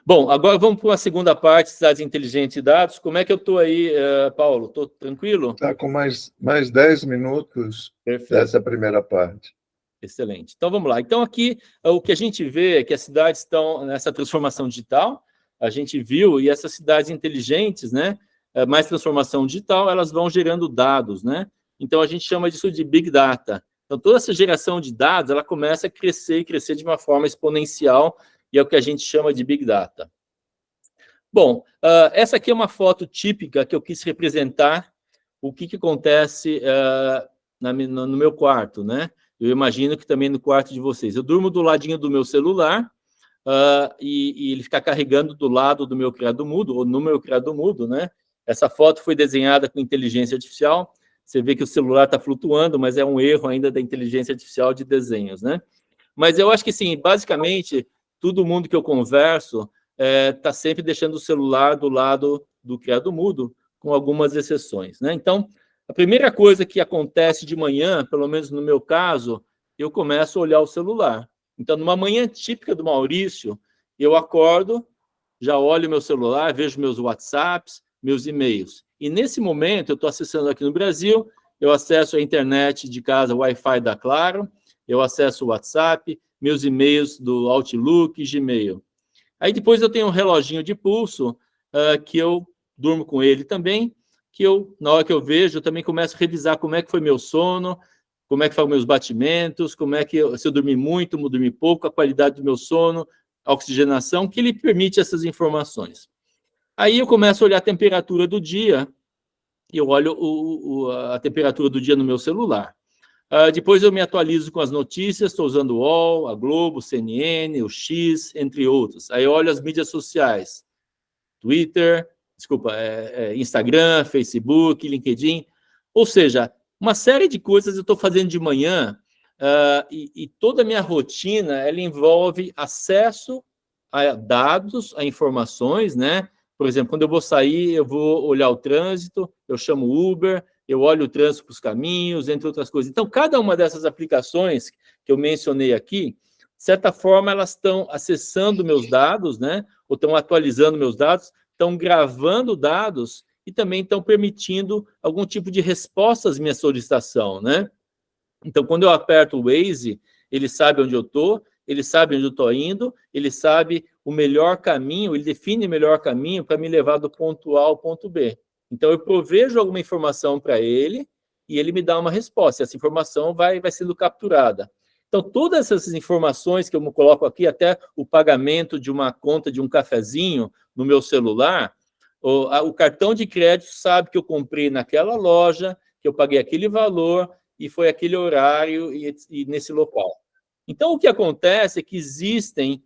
Bom, agora vamos para a segunda parte, cidades inteligentes e dados. Como é que eu estou aí, Paulo? Estou tranquilo? Está com mais 10 minutos. Perfeito. Dessa primeira parte. Excelente. Então, vamos lá. Então, aqui, o que a gente vê é que as cidades estão nessa transformação digital, a gente viu, e essas cidades inteligentes, né, mais transformação digital, elas vão gerando dados, né? Então, a gente chama disso de Big Data. Então, toda essa geração de dados, ela começa a crescer e crescer de uma forma exponencial, e é o que a gente chama de Big Data. Bom, essa aqui é uma foto típica que eu quis representar o que acontece no meu quarto, né? Eu imagino que também no quarto de vocês. Eu durmo do ladinho do meu celular e ele fica carregando do lado do meu criado mudo, ou no meu criado mudo, né? Essa foto foi desenhada com inteligência artificial. Você vê que o celular está flutuando, mas é um erro ainda da inteligência artificial de desenhos, né? Mas eu acho que, sim, basicamente, todo mundo que eu converso está sempre deixando o celular do lado do criado mudo, com algumas exceções, né? Então, a primeira coisa que acontece de manhã, pelo menos no meu caso, eu começo a olhar o celular. Então, numa manhã típica do Maurício, eu acordo, já olho meu celular, vejo meus WhatsApps, meus e-mails. E, nesse momento, eu estou acessando aqui no Brasil, eu acesso a internet de casa, Wi-Fi da Claro, eu acesso o WhatsApp, meus e-mails do Outlook, Gmail. Aí, depois, eu tenho um reloginho de pulso, que eu durmo com ele também, que na hora que eu vejo, eu também começo a revisar como é que foi meu sono, como é que foram meus batimentos, como é que se eu dormi muito, dormi pouco, a qualidade do meu sono, a oxigenação, que ele permite essas informações. Aí eu começo a olhar a temperatura do dia, e eu olho a temperatura do dia no meu celular. Depois eu me atualizo com as notícias, estou usando o UOL, a Globo, CNN, o X, entre outros. Aí eu olho as mídias sociais, Twitter, Instagram, Facebook, LinkedIn, ou seja, uma série de coisas eu estou fazendo de manhã e toda a minha rotina, ela envolve acesso a dados, a informações, né? Por exemplo, quando eu vou sair, eu vou olhar o trânsito, eu chamo Uber, eu olho o trânsito para os caminhos, entre outras coisas. Então, cada uma dessas aplicações que eu mencionei aqui, de certa forma, elas estão acessando meus dados, né? Ou estão atualizando meus dados, estão gravando dados e também estão permitindo algum tipo de resposta às minhas solicitações, né? Então, quando eu aperto o Waze, ele sabe onde eu estou, ele sabe onde eu estou indo, ele sabe o melhor caminho, ele define o melhor caminho para me levar do ponto A ao ponto B. Então, eu provejo alguma informação para ele e ele me dá uma resposta. Essa informação vai sendo capturada. Então, todas essas informações que eu coloco aqui, até o pagamento de uma conta de um cafezinho no meu celular, o cartão de crédito sabe que eu comprei naquela loja, que eu paguei aquele valor e foi aquele horário e nesse local. Então, o que acontece é que existem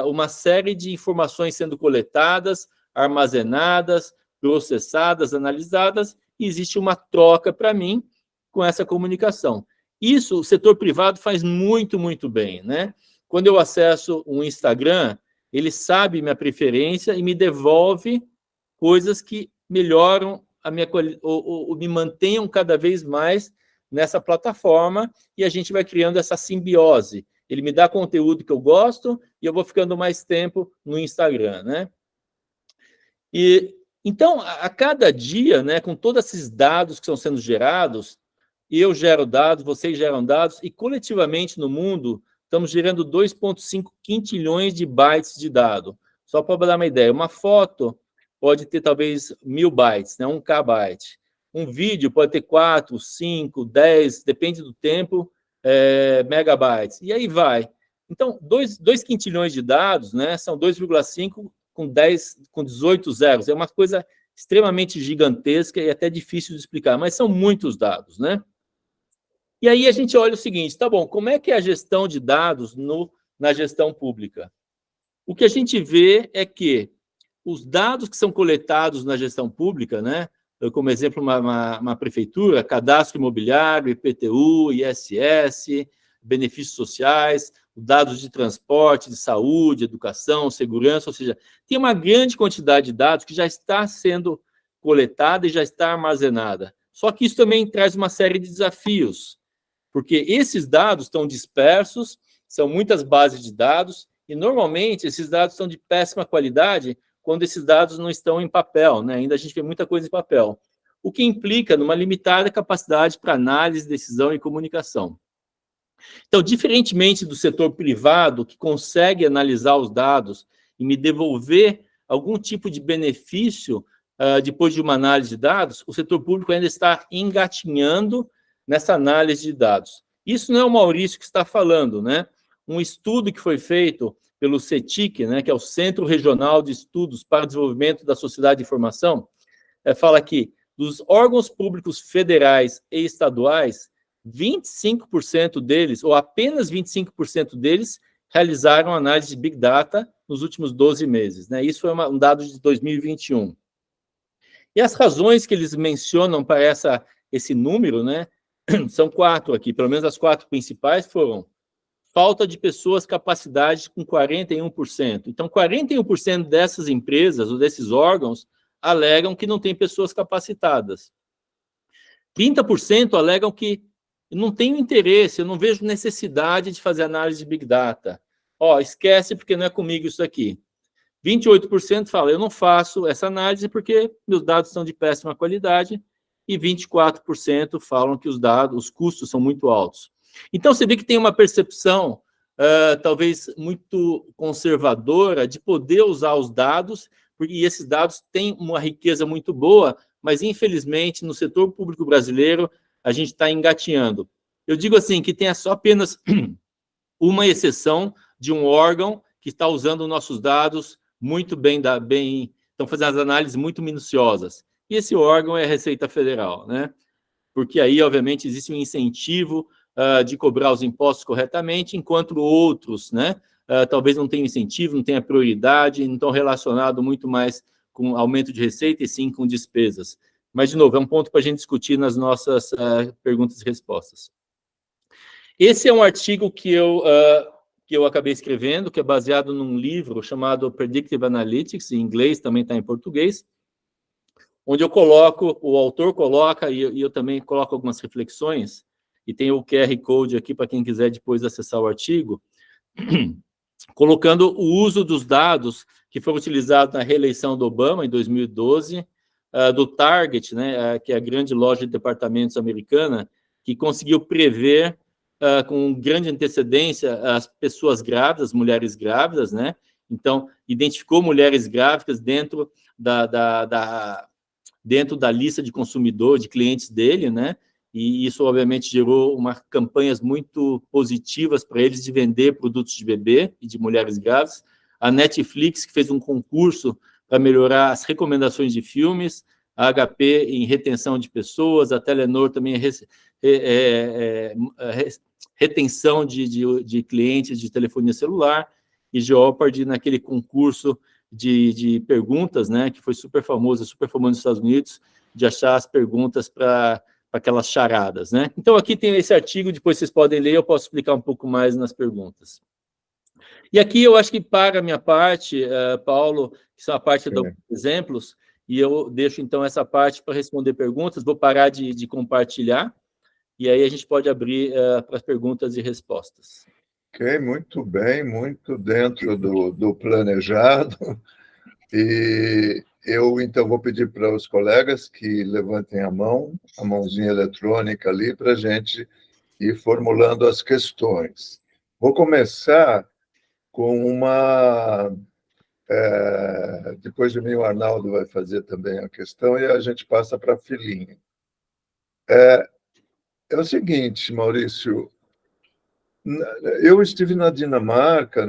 uma série de informações sendo coletadas, armazenadas, processadas, analisadas, e existe uma troca para mim com essa comunicação. Isso o setor privado faz muito, muito bem, né? Quando eu acesso um Instagram, ele sabe minha preferência e me devolve coisas que melhoram a minha qualidade, ou me mantenham cada vez mais nessa plataforma, e a gente vai criando essa simbiose. Ele me dá conteúdo que eu gosto e eu vou ficando mais tempo no Instagram, né? E então, a cada dia, né, com todos esses dados que estão sendo gerados, eu gero dados, vocês geram dados, e coletivamente no mundo estamos gerando 2,5 quintilhões de bytes de dado. Só para dar uma ideia, uma foto pode ter talvez 1.000 bytes, né, 1 kbyte. Um vídeo pode ter 4, 5, 10, depende do tempo, megabytes. E aí vai. Então, 2 quintilhões de dados, né, são 2,5 com 18 zeros. É uma coisa extremamente gigantesca e até difícil de explicar, mas são muitos dados, né? E aí a gente olha o seguinte, tá bom, como é que é a gestão de dados na gestão pública? O que a gente vê é que os dados que são coletados na gestão pública, né, como exemplo, uma prefeitura, cadastro imobiliário, IPTU, ISS, benefícios sociais, dados de transporte, de saúde, educação, segurança, ou seja, tem uma grande quantidade de dados que já está sendo coletada e já está armazenada. Só que isso também traz uma série de desafios, porque esses dados estão dispersos, são muitas bases de dados, e normalmente esses dados são de péssima qualidade quando esses dados não estão em papel, né? Ainda a gente vê muita coisa em papel, o que implica numa limitada capacidade para análise, decisão e comunicação. Então, diferentemente do setor privado, que consegue analisar os dados e me devolver algum tipo de benefício depois de uma análise de dados, o setor público ainda está engatinhando nessa análise de dados. Isso não é o Maurício que está falando, né? Um estudo que foi feito pelo CETIC, né, que é o Centro Regional de Estudos para o Desenvolvimento da Sociedade de Informação, fala que dos órgãos públicos federais e estaduais, 25% deles, ou apenas 25% deles, realizaram análise de Big Data nos últimos 12 meses. Né? Isso foi um dado de 2021. E as razões que eles mencionam para esse número, né, são 4 aqui, pelo menos as 4 principais foram falta de pessoas, capacidade com 41%. Então, 41% dessas empresas ou desses órgãos alegam que não tem pessoas capacitadas. 30% alegam que não tenho interesse, eu não vejo necessidade de fazer análise de Big Data. Esquece porque não é comigo isso aqui. 28% falam, eu não faço essa análise porque meus dados são de péssima qualidade, e 24% falam que os custos são muito altos. Então, você vê que tem uma percepção, talvez muito conservadora, de poder usar os dados, e esses dados têm uma riqueza muito boa, mas, infelizmente, no setor público brasileiro, a gente está engatinhando. Eu digo assim, que tem só apenas uma exceção de um órgão que está usando nossos dados muito bem, estão fazendo as análises muito minuciosas. E esse órgão é a Receita Federal, né? Porque aí, obviamente, existe um incentivo de cobrar os impostos corretamente, enquanto outros, né, talvez não tenham incentivo, não tenham prioridade, não estão relacionados muito mais com aumento de receita e sim com despesas. Mas, de novo, é um ponto para a gente discutir nas nossas perguntas e respostas. Esse é um artigo que eu acabei escrevendo, que é baseado num livro chamado Predictive Analytics, em inglês, também está em português, onde o autor coloca, e eu também coloco algumas reflexões, e tem o QR Code aqui para quem quiser depois acessar o artigo, colocando o uso dos dados que foram utilizados na reeleição do Obama, em 2012, do Target, né, que é a grande loja de departamentos americana, que conseguiu prever com grande antecedência as pessoas grávidas, mulheres grávidas, né? Então, identificou mulheres grávidas dentro dentro da lista de consumidor, de clientes dele, né? E isso, obviamente, gerou campanhas muito positivas para eles de vender produtos de bebê e de mulheres grávidas. A Netflix, que fez um concurso para melhorar as recomendações de filmes, a HP em retenção de pessoas, a Telenor também retenção de clientes de telefonia celular, e Jeopardy naquele concurso de perguntas, né, que foi super famoso nos Estados Unidos, de achar as perguntas para aquelas charadas, né? Então, aqui tem esse artigo, depois vocês podem ler, eu posso explicar um pouco mais nas perguntas. E aqui eu acho que para a minha parte, Paulo, que são a parte dos exemplos, e eu deixo, então, essa parte para responder perguntas, vou parar de compartilhar, e aí a gente pode abrir para as perguntas e respostas. Ok, muito bem, muito dentro do planejado, e Eu, então, vou pedir para os colegas que levantem a mãozinha eletrônica ali, para a gente ir formulando as questões. Vou começar com uma... depois de mim, o Arnaldo vai fazer também a questão e a gente passa para a filhinha. É o seguinte, Maurício, eu estive na Dinamarca,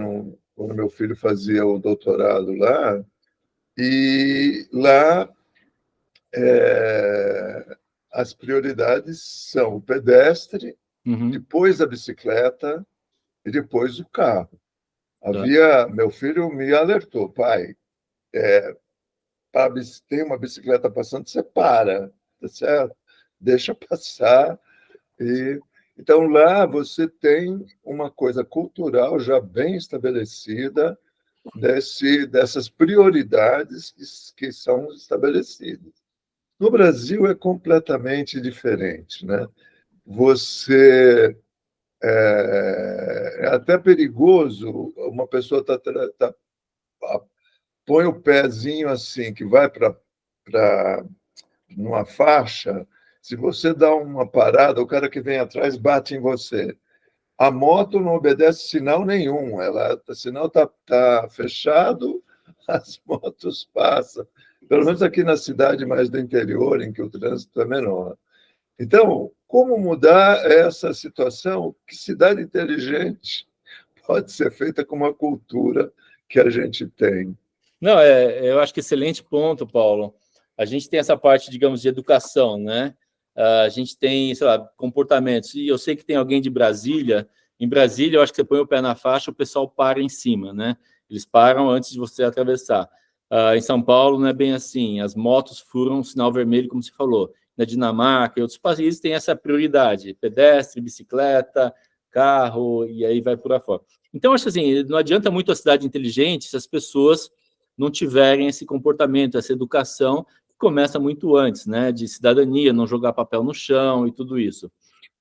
quando meu filho fazia o doutorado lá, e lá as prioridades são o pedestre, depois a bicicleta e depois o carro. Meu filho me alertou, pai, tem uma bicicleta passando, você para, tá certo? Deixa passar. Então, lá você tem uma coisa cultural já bem estabelecida dessas prioridades que são estabelecidas. No Brasil é completamente diferente, né? É até perigoso, uma pessoa põe o pezinho assim, que vai para numa faixa, se você dá uma parada, o cara que vem atrás bate em você. A moto não obedece sinal nenhum, o sinal está fechado, as motos passam. Pelo menos aqui na cidade mais do interior, em que o trânsito é menor. Então, como mudar essa situação? Que cidade inteligente pode ser feita com uma cultura que a gente tem? Não, eu acho que excelente ponto, Paulo. A gente tem essa parte, digamos, de educação, né? A gente tem, sei lá, comportamentos. E eu sei que tem alguém de Brasília. Em Brasília, eu acho que você põe o pé na faixa, o pessoal para em cima, né? Eles param antes de você atravessar. Em São Paulo não é bem assim. As motos furam o sinal vermelho, como você falou. Na Dinamarca e outros países tem essa prioridade. Pedestre, bicicleta, carro, e aí vai por aí fora. Então, acho assim, não adianta muito a cidade inteligente se as pessoas não tiverem esse comportamento, essa educação, que começa muito antes, né? De cidadania, não jogar papel no chão e tudo isso.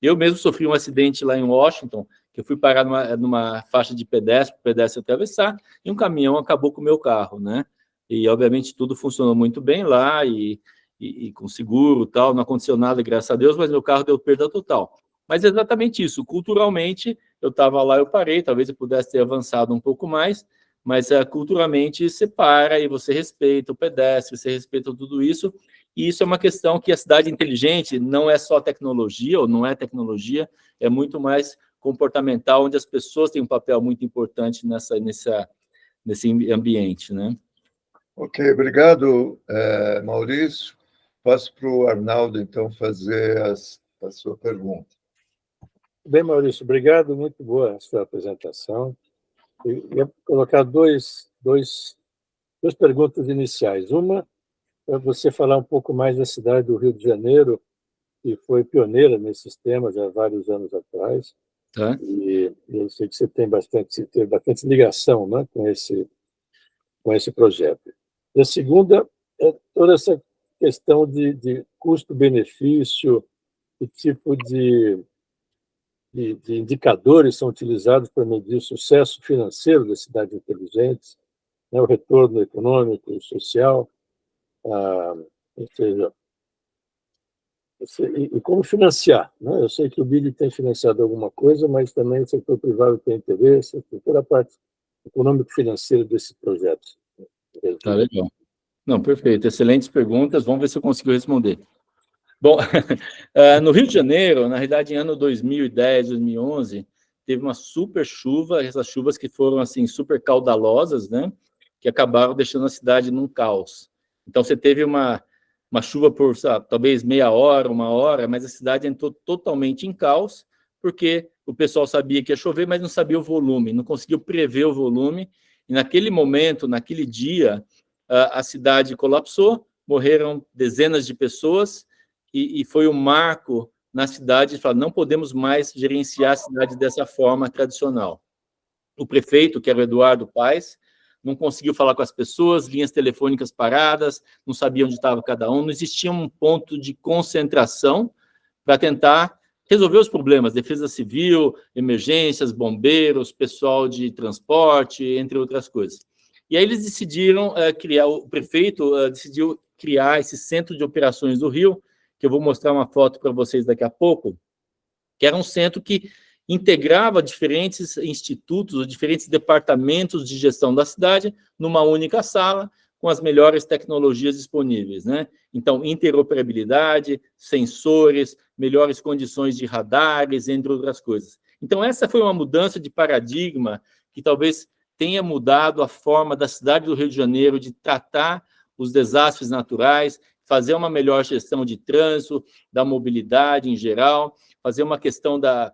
Eu mesmo sofri um acidente lá em Washington, que eu fui parar numa faixa de pedestre, para o pedestre atravessar, e um caminhão acabou com o meu carro, né? E, obviamente, tudo funcionou muito bem lá, e com seguro e tal, não aconteceu nada, graças a Deus, mas meu carro deu perda total. Mas é exatamente isso, culturalmente, eu estava lá, eu parei, talvez eu pudesse ter avançado um pouco mais, mas culturalmente você para e você respeita o pedestre, você respeita tudo isso, e isso é uma questão que a cidade inteligente não é só tecnologia, ou não é tecnologia, é muito mais comportamental, onde as pessoas têm um papel muito importante nesse ambiente, né? Ok, obrigado, Maurício. Passo para o Arnaldo, então, fazer a sua pergunta. Bem, Maurício, obrigado, muito boa a sua apresentação. Eu ia colocar duas perguntas iniciais. Uma é você falar um pouco mais da cidade do Rio de Janeiro, que foi pioneira nesses temas há vários anos atrás. Tá. E eu sei que você tem bastante ligação, né, com esse projeto. E a segunda é toda essa questão de custo-benefício, que tipo de indicadores são utilizados para medir o sucesso financeiro das cidades inteligentes, né, o retorno econômico e social, ou seja, e como financiar, né? Eu sei que o BID tem financiado alguma coisa, mas também o setor privado tem interesse, toda a parte econômico-financeira desses projetos. Tá legal. Não, perfeito. Excelentes perguntas. Vamos ver se eu consigo responder. Bom, no Rio de Janeiro, na realidade, em ano 2010, 2011, teve uma super chuva, essas chuvas que foram, assim, super caudalosas, né? Que acabaram deixando a cidade num caos. Então, você teve uma chuva por, sabe, talvez meia hora, uma hora, mas a cidade entrou totalmente em caos, porque o pessoal sabia que ia chover, mas não sabia o volume, não conseguiu prever o volume, e naquele momento, naquele dia, a cidade colapsou, morreram dezenas de pessoas, e foi um marco na cidade de falar, não podemos mais gerenciar a cidade dessa forma tradicional. O prefeito, que era o Eduardo Paes, não conseguiu falar com as pessoas, linhas telefônicas paradas, não sabia onde estava cada um, não existia um ponto de concentração para tentar resolver os problemas, defesa civil, emergências, bombeiros, pessoal de transporte, entre outras coisas. E aí eles decidiram criar, o prefeito decidiu criar esse Centro de Operações do Rio, que eu vou mostrar uma foto para vocês daqui a pouco, que era um centro que integrava diferentes institutos, diferentes departamentos de gestão da cidade numa única sala, com as melhores tecnologias disponíveis, né? Então, interoperabilidade, sensores, melhores condições de radares, entre outras coisas. Então, essa foi uma mudança de paradigma que talvez tenha mudado a forma da cidade do Rio de Janeiro de tratar os desastres naturais, fazer uma melhor gestão de trânsito, da mobilidade em geral, fazer uma questão da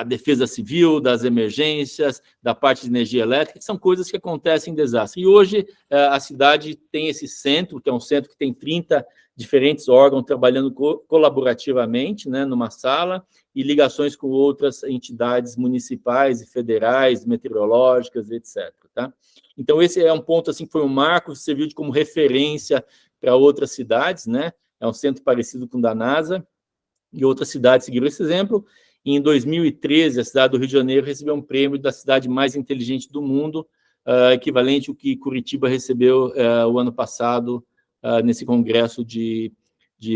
defesa civil, das emergências, da parte de energia elétrica, que são coisas que acontecem em desastre. E hoje a cidade tem esse centro, que é um centro que tem 30 diferentes órgãos trabalhando colaborativamente, né, numa sala, e ligações com outras entidades municipais e federais, meteorológicas, etc. Tá? Então, esse é um ponto, assim, que foi um marco, que serviu como referência para outras cidades, né? É um centro parecido com o da NASA, e outras cidades seguiram esse exemplo. E em 2013, a cidade do Rio de Janeiro recebeu um prêmio da cidade mais inteligente do mundo, equivalente ao que Curitiba recebeu o ano passado, nesse congresso de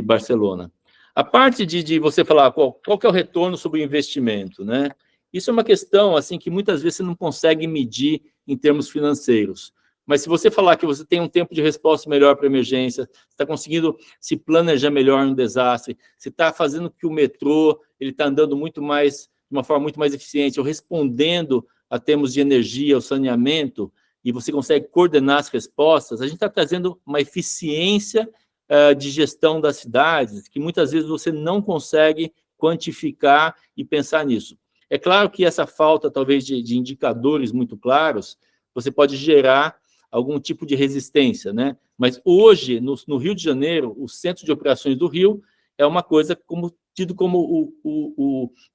Barcelona. A parte de você falar qual que é o retorno sobre o investimento, né? Isso é uma questão assim, que muitas vezes você não consegue medir em termos financeiros. Mas se você falar que você tem um tempo de resposta melhor para emergência, você está conseguindo se planejar melhor no desastre, você está fazendo que o metrô ele está andando muito mais, de uma forma muito mais eficiente, ou respondendo a termos de energia, o saneamento, e você consegue coordenar as respostas, a gente está trazendo uma eficiência de gestão das cidades, que muitas vezes você não consegue quantificar e pensar nisso. É claro que essa falta, talvez, de indicadores muito claros, você pode gerar algum tipo de resistência, né? Mas hoje, no Rio de Janeiro, o Centro de Operações do Rio é uma coisa tido como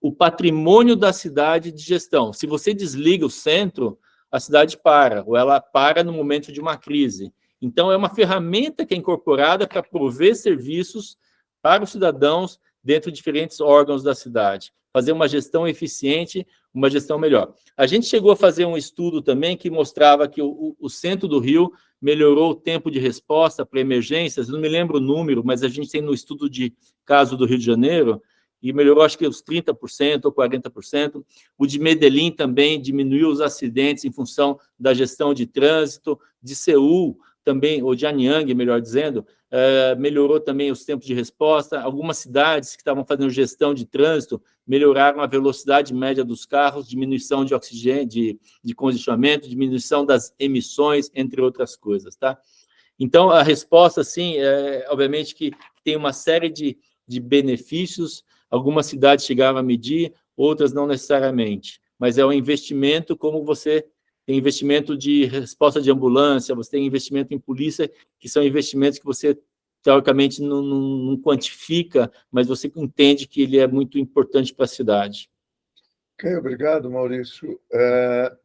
o patrimônio da cidade de gestão. Se você desliga o centro, a cidade para, ou ela para no momento de uma crise. Então, é uma ferramenta que é incorporada para prover serviços para os cidadãos dentro de diferentes órgãos da cidade, fazer uma gestão eficiente, uma gestão melhor. A gente chegou a fazer um estudo também que mostrava que o centro do Rio melhorou o tempo de resposta para emergências, não me lembro o número, mas a gente tem no estudo de caso do Rio de Janeiro, e melhorou acho que uns 30% ou 40%. O de Medellín também diminuiu os acidentes em função da gestão de trânsito, de Seul também, ou de Anyang, melhor dizendo, melhorou também os tempos de resposta. Algumas cidades que estavam fazendo gestão de trânsito melhoraram a velocidade média dos carros, diminuição de oxigênio, de congestionamento, diminuição das emissões, entre outras coisas, tá? Então, a resposta, sim, obviamente que tem uma série de benefícios. Algumas cidades chegaram a medir, outras não necessariamente, mas é um investimento como você tem investimento de resposta de ambulância, você tem investimento em polícia, que são investimentos que você, teoricamente, não quantifica, mas você entende que ele é muito importante para a cidade. Ok, obrigado, Maurício.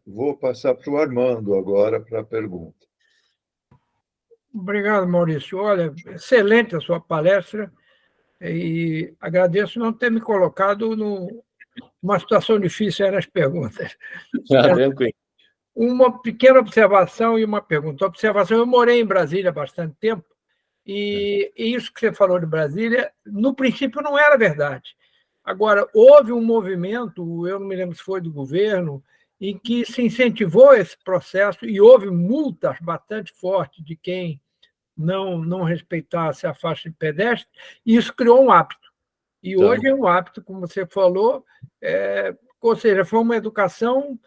Vou passar para o Armando agora para a pergunta. Obrigado, Maurício. Olha, excelente a sua palestra e agradeço não ter me colocado numa situação difícil aí nas perguntas. Tranquilo. Uma pequena observação e uma pergunta. Observação, eu morei em Brasília há bastante tempo e isso que você falou de Brasília, no princípio, não era verdade. Agora, houve um movimento, eu não me lembro se foi do governo, em que se incentivou esse processo e houve multas bastante fortes de quem não respeitasse a faixa de pedestre, e isso criou um hábito. E hoje é um hábito, como você falou, ou seja, foi uma educação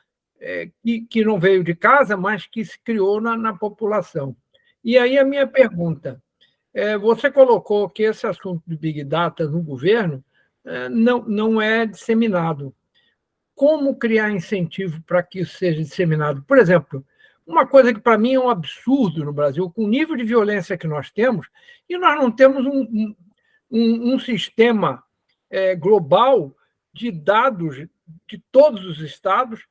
que não veio de casa, mas que se criou na população. E aí a minha pergunta, você colocou que esse assunto de Big Data no governo não é disseminado. Como criar incentivo para que isso seja disseminado? Por exemplo, uma coisa que para mim é um absurdo no Brasil, com o nível de violência que nós temos, e nós não temos um sistema global de dados de todos os estados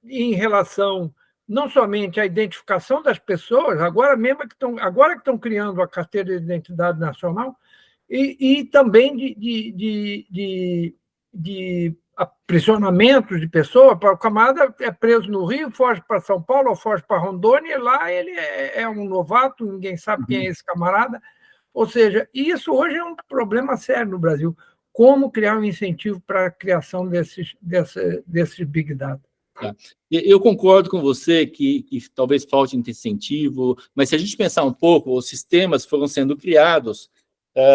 em relação não somente à identificação das pessoas, agora que estão criando a carteira de identidade nacional, e também de aprisionamentos de pessoas. O camarada é preso no Rio, foge para São Paulo ou foge para Rondônia, e lá ele é um novato, ninguém sabe quem é esse camarada. Ou seja, isso hoje é um problema sério no Brasil. Como criar um incentivo para a criação desses Big Data? Eu concordo com você que talvez falte incentivo, mas se a gente pensar um pouco, os sistemas foram sendo criados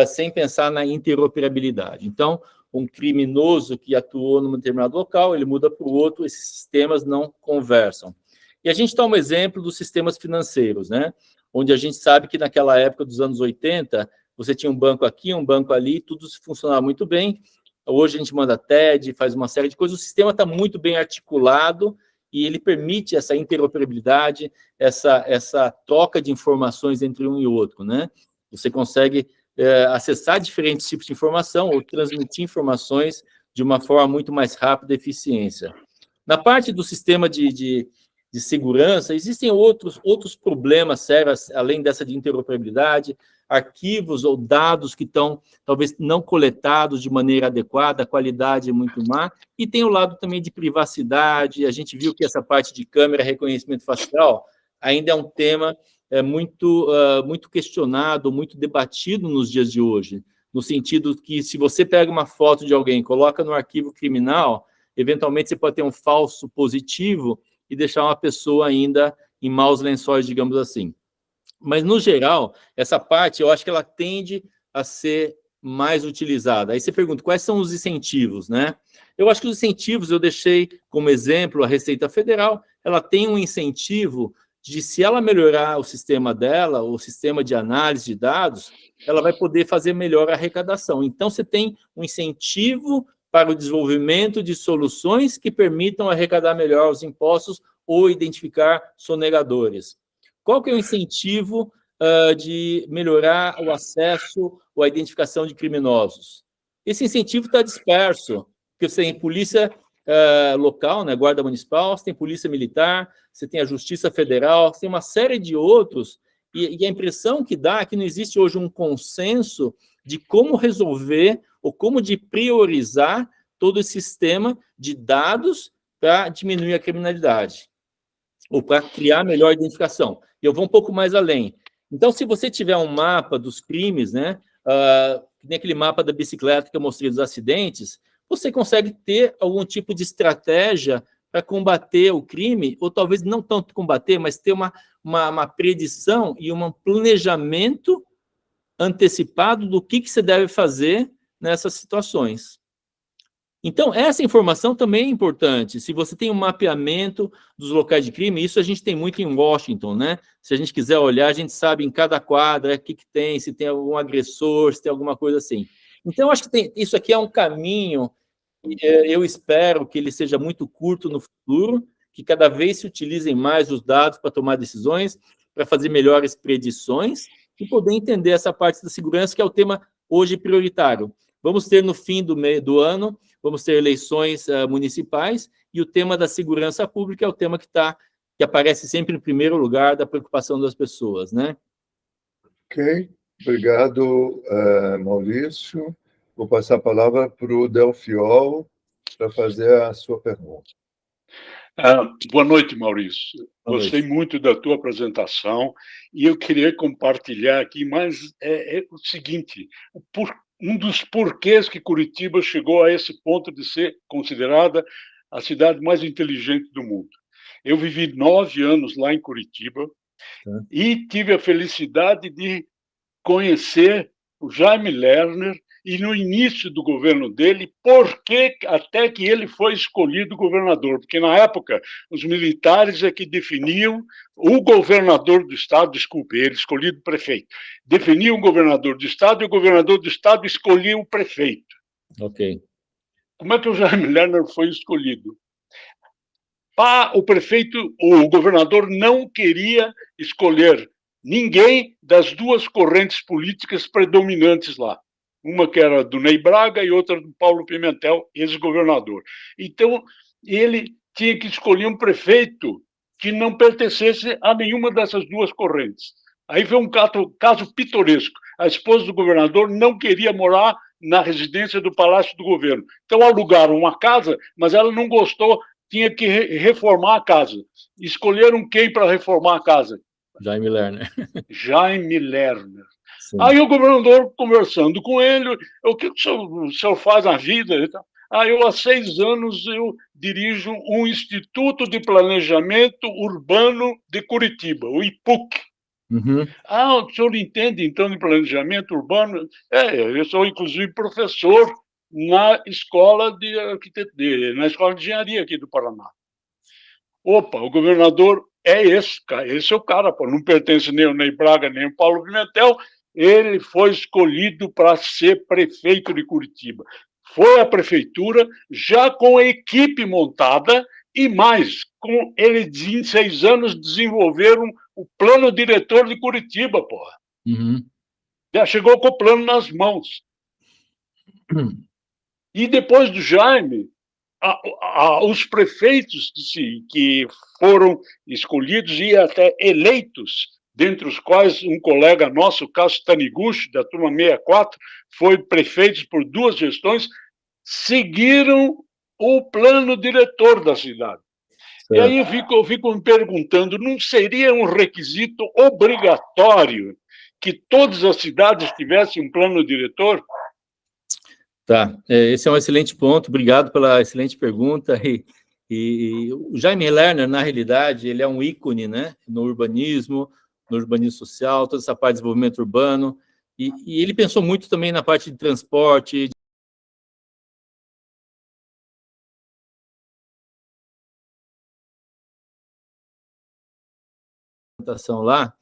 sem pensar na interoperabilidade. Então, um criminoso que atuou num determinado local, ele muda para o outro, esses sistemas não conversam. E a gente toma um exemplo dos sistemas financeiros, né? Onde a gente sabe que naquela época dos anos 80, você tinha um banco aqui, um banco ali, tudo funcionava muito bem. Hoje a gente manda TED, faz uma série de coisas, o sistema está muito bem articulado e ele permite essa interoperabilidade, essa troca de informações entre um e outro, né? Você consegue acessar diferentes tipos de informação ou transmitir informações de uma forma muito mais rápida e eficiência. Na parte do sistema de segurança, existem outros problemas sérios, além dessa de interoperabilidade, arquivos ou dados que estão, talvez, não coletados de maneira adequada, a qualidade é muito má, e tem o lado também de privacidade. A gente viu que essa parte de câmera, reconhecimento facial, ainda é um tema muito questionado, muito debatido nos dias de hoje, no sentido que, se você pega uma foto de alguém, coloca no arquivo criminal, eventualmente você pode ter um falso positivo e deixar uma pessoa ainda em maus lençóis, digamos assim. Mas, no geral, essa parte, eu acho que ela tende a ser mais utilizada. Aí você pergunta, quais são os incentivos, né? Eu acho que os incentivos, eu deixei como exemplo a Receita Federal, ela tem um incentivo de, se ela melhorar o sistema dela, o sistema de análise de dados, ela vai poder fazer melhor a arrecadação. Então, você tem um incentivo para o desenvolvimento de soluções que permitam arrecadar melhor os impostos ou identificar sonegadores. Qual que é o incentivo de melhorar o acesso ou a identificação de criminosos? Esse incentivo está disperso, porque você tem polícia local, né, guarda municipal, você tem polícia militar, você tem a Justiça Federal, você tem uma série de outros, e a impressão que dá é que não existe hoje um consenso de como resolver ou como de priorizar todo esse sistema de dados para diminuir a criminalidade, ou para criar melhor identificação. E eu vou um pouco mais além. Então, se você tiver um mapa dos crimes, né, que nem aquele mapa da bicicleta que eu mostrei dos acidentes, você consegue ter algum tipo de estratégia para combater o crime, ou talvez não tanto combater, mas ter uma predição e um planejamento antecipado do que você deve fazer nessas situações. Então, essa informação também é importante. Se você tem um mapeamento dos locais de crime, isso a gente tem muito em Washington, né? Se a gente quiser olhar, a gente sabe em cada quadra o que tem, se tem algum agressor, se tem alguma coisa assim. Então, acho que isso aqui é um caminho, eu espero que ele seja muito curto no futuro, que cada vez se utilizem mais os dados para tomar decisões, para fazer melhores predições e poder entender essa parte da segurança, que é o tema hoje prioritário. Vamos ter no fim do ano, vamos ter eleições municipais, e o tema da segurança pública é o tema que aparece sempre em primeiro lugar da preocupação das pessoas, né? Ok, obrigado, Maurício. Vou passar a palavra para o Delfiol para fazer a sua pergunta. Boa noite, Maurício. Boa Gostei noite. muito da tua apresentação e eu queria compartilhar aqui, mas é o seguinte, um dos porquês que Curitiba chegou a esse ponto de ser considerada a cidade mais inteligente do mundo. Eu vivi 9 anos lá em Curitiba e tive a felicidade de conhecer o Jaime Lerner e, no início do governo dele, até que ele foi escolhido governador, porque, na época, os militares é que definiam o governador do estado, ele escolhido prefeito, definia o governador do estado e o governador do estado escolhia o prefeito. Ok. Como é que o Jaime Lerner foi escolhido? O governador não queria escolher ninguém das duas correntes políticas predominantes lá. Uma que era do Ney Braga e outra do Paulo Pimentel, ex-governador. Então, ele tinha que escolher um prefeito que não pertencesse a nenhuma dessas duas correntes. Aí veio um caso pitoresco. A esposa do governador não queria morar na residência do Palácio do Governo. Então, alugaram uma casa, mas ela não gostou, tinha que reformar a casa. Escolheram quem para reformar a casa? Jaime Lerner. Jaime Lerner. Sim. Aí o governador, conversando com ele, o que o senhor faz na vida? Eu, há 6 anos, eu dirijo um Instituto de Planejamento Urbano de Curitiba, o IPUC. Uhum. O senhor entende, então, de planejamento urbano? Eu sou, inclusive, professor na escola de na escola de engenharia aqui do Paraná. Opa, o governador é esse, cara. Esse é o cara, pô. Não pertence nem o Ney Braga, nem o Paulo Pimentel. Ele foi escolhido para ser prefeito de Curitiba. Foi à prefeitura, já com a equipe montada, e mais, com ele, em 6 anos, desenvolveram o plano diretor de Curitiba, porra. Uhum. Já chegou com o plano nas mãos. E depois do Jaime, os prefeitos que foram escolhidos e até eleitos, dentre os quais um colega nosso, o Cássio Taniguchi, da turma 64, foi prefeito por 2 gestões, seguiram o plano diretor da cidade. Certo. E aí eu fico me perguntando, não seria um requisito obrigatório que todas as cidades tivessem um plano diretor? Tá, esse é um excelente ponto, obrigado pela excelente pergunta. E o Jaime Lerner, na realidade, ele é um ícone, né, no urbanismo social, toda essa parte de desenvolvimento urbano, e ele pensou muito também na parte de transporte, lá,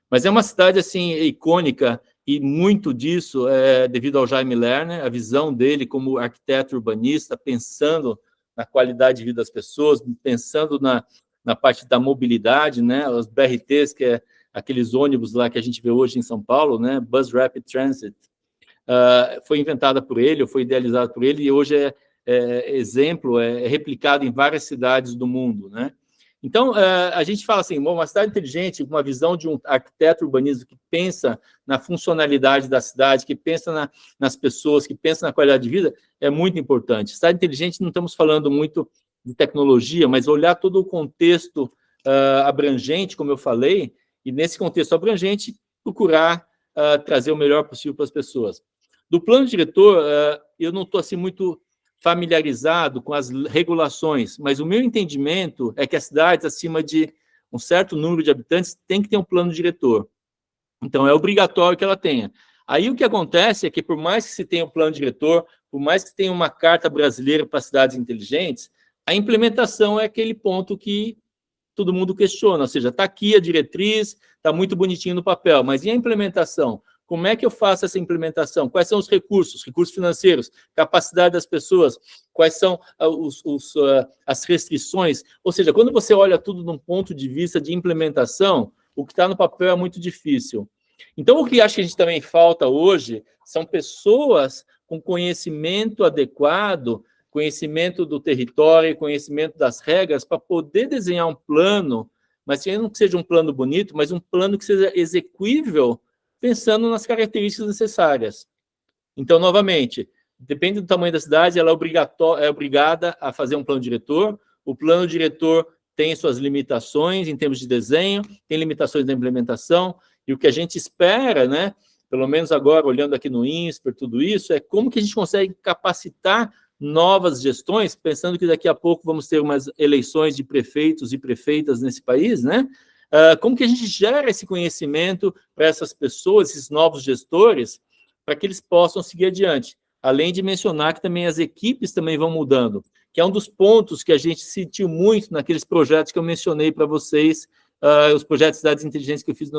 mas é uma cidade assim icônica, e muito disso é devido ao Jaime Lerner, a visão dele como arquiteto urbanista, pensando na qualidade de vida das pessoas, pensando na parte da mobilidade, né, os BRTs, que é aqueles ônibus lá que a gente vê hoje em São Paulo, né, Bus Rapid Transit, foi inventada por ele, ou foi idealizada por ele, e hoje exemplo, é replicado em várias cidades do mundo, né. Então, a gente fala assim, uma cidade inteligente, uma visão de um arquiteto urbanista que pensa na funcionalidade da cidade, que pensa nas pessoas, que pensa na qualidade de vida, é muito importante. Cidade inteligente, não estamos falando muito de tecnologia, mas olhar todo o contexto abrangente, como eu falei, e nesse contexto abrangente, procurar trazer o melhor possível para as pessoas. Do plano diretor, eu não estou assim muito familiarizado com as regulações, mas o meu entendimento é que as cidades acima de um certo número de habitantes têm que ter um plano diretor. Então, é obrigatório que ela tenha. Aí, o que acontece é que, por mais que se tenha um plano diretor, por mais que se tenha uma carta brasileira para cidades inteligentes, a implementação é aquele ponto que todo mundo questiona, ou seja, está aqui a diretriz, está muito bonitinho no papel, mas e a implementação? Como é que eu faço essa implementação? Quais são os recursos financeiros, capacidade das pessoas, quais são as restrições? Ou seja, quando você olha tudo num ponto de vista de implementação, o que está no papel é muito difícil. Então, o que acho que a gente também falta hoje são pessoas com conhecimento adequado, conhecimento do território, conhecimento das regras, para poder desenhar um plano, mas não que seja um plano bonito, mas um plano que seja execuível, pensando nas características necessárias. Então, novamente, depende do tamanho da cidade, ela é obrigada a fazer um plano diretor, o plano diretor tem suas limitações em termos de desenho, tem limitações na implementação, e o que a gente espera, né, pelo menos agora, olhando aqui no INSPER, tudo isso, é como que a gente consegue capacitar novas gestões, pensando que daqui a pouco vamos ter umas eleições de prefeitos e prefeitas nesse país, né? Como que a gente gera esse conhecimento para essas pessoas, esses novos gestores, para que eles possam seguir adiante. Além de mencionar que também as equipes também vão mudando, que é um dos pontos que a gente sentiu muito naqueles projetos que eu mencionei para vocês, os projetos de cidades inteligentes que eu fiz,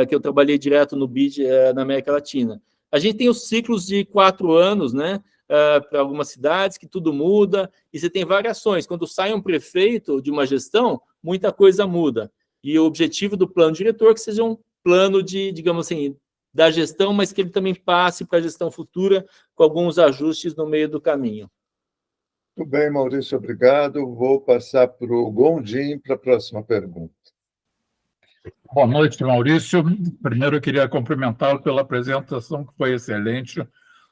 que eu trabalhei direto no BID na América Latina. A gente tem os ciclos de 4 anos, né, para algumas cidades, que tudo muda, e você tem variações. Quando sai um prefeito de uma gestão, muita coisa muda. E o objetivo do plano diretor é que seja um plano de, digamos assim, da gestão, mas que ele também passe para a gestão futura com alguns ajustes no meio do caminho. Muito bem, Maurício, obrigado. Vou passar para o Gondim para a próxima pergunta. Boa noite, Maurício. Primeiro, eu queria cumprimentá-lo pela apresentação, que foi excelente.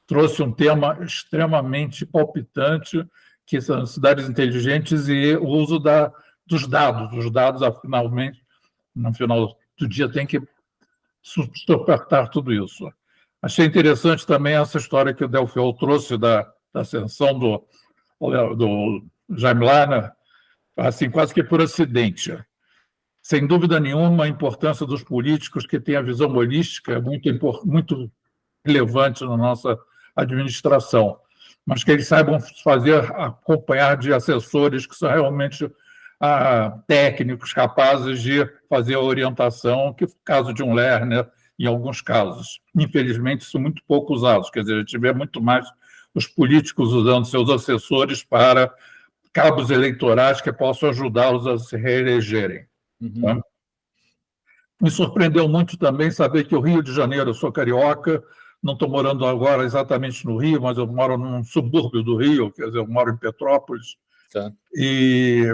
trouxe um tema extremamente palpitante, que são cidades inteligentes e o uso dos dados. Os dados, finalmente, no final do dia, tem que suportar tudo isso. Achei interessante também essa história que o Delfiol trouxe da ascensão do Jaime Lerner, assim, quase que por acidente. Sem dúvida nenhuma, a importância dos políticos que têm a visão holística é muito relevante na nossa administração, mas que eles saibam acompanhar de assessores que são realmente técnicos, capazes de fazer a orientação, que caso de um Lerner, em alguns casos. Infelizmente, são muito pouco usados, quer dizer, a gente vê muito mais os políticos usando seus assessores para cabos eleitorais que possam ajudá-los a se reelegerem. Tá? Me surpreendeu muito também saber que o Rio de Janeiro, eu sou carioca, não estou morando agora exatamente no Rio, mas eu moro num subúrbio do Rio, quer dizer, eu moro em Petrópolis, tá. E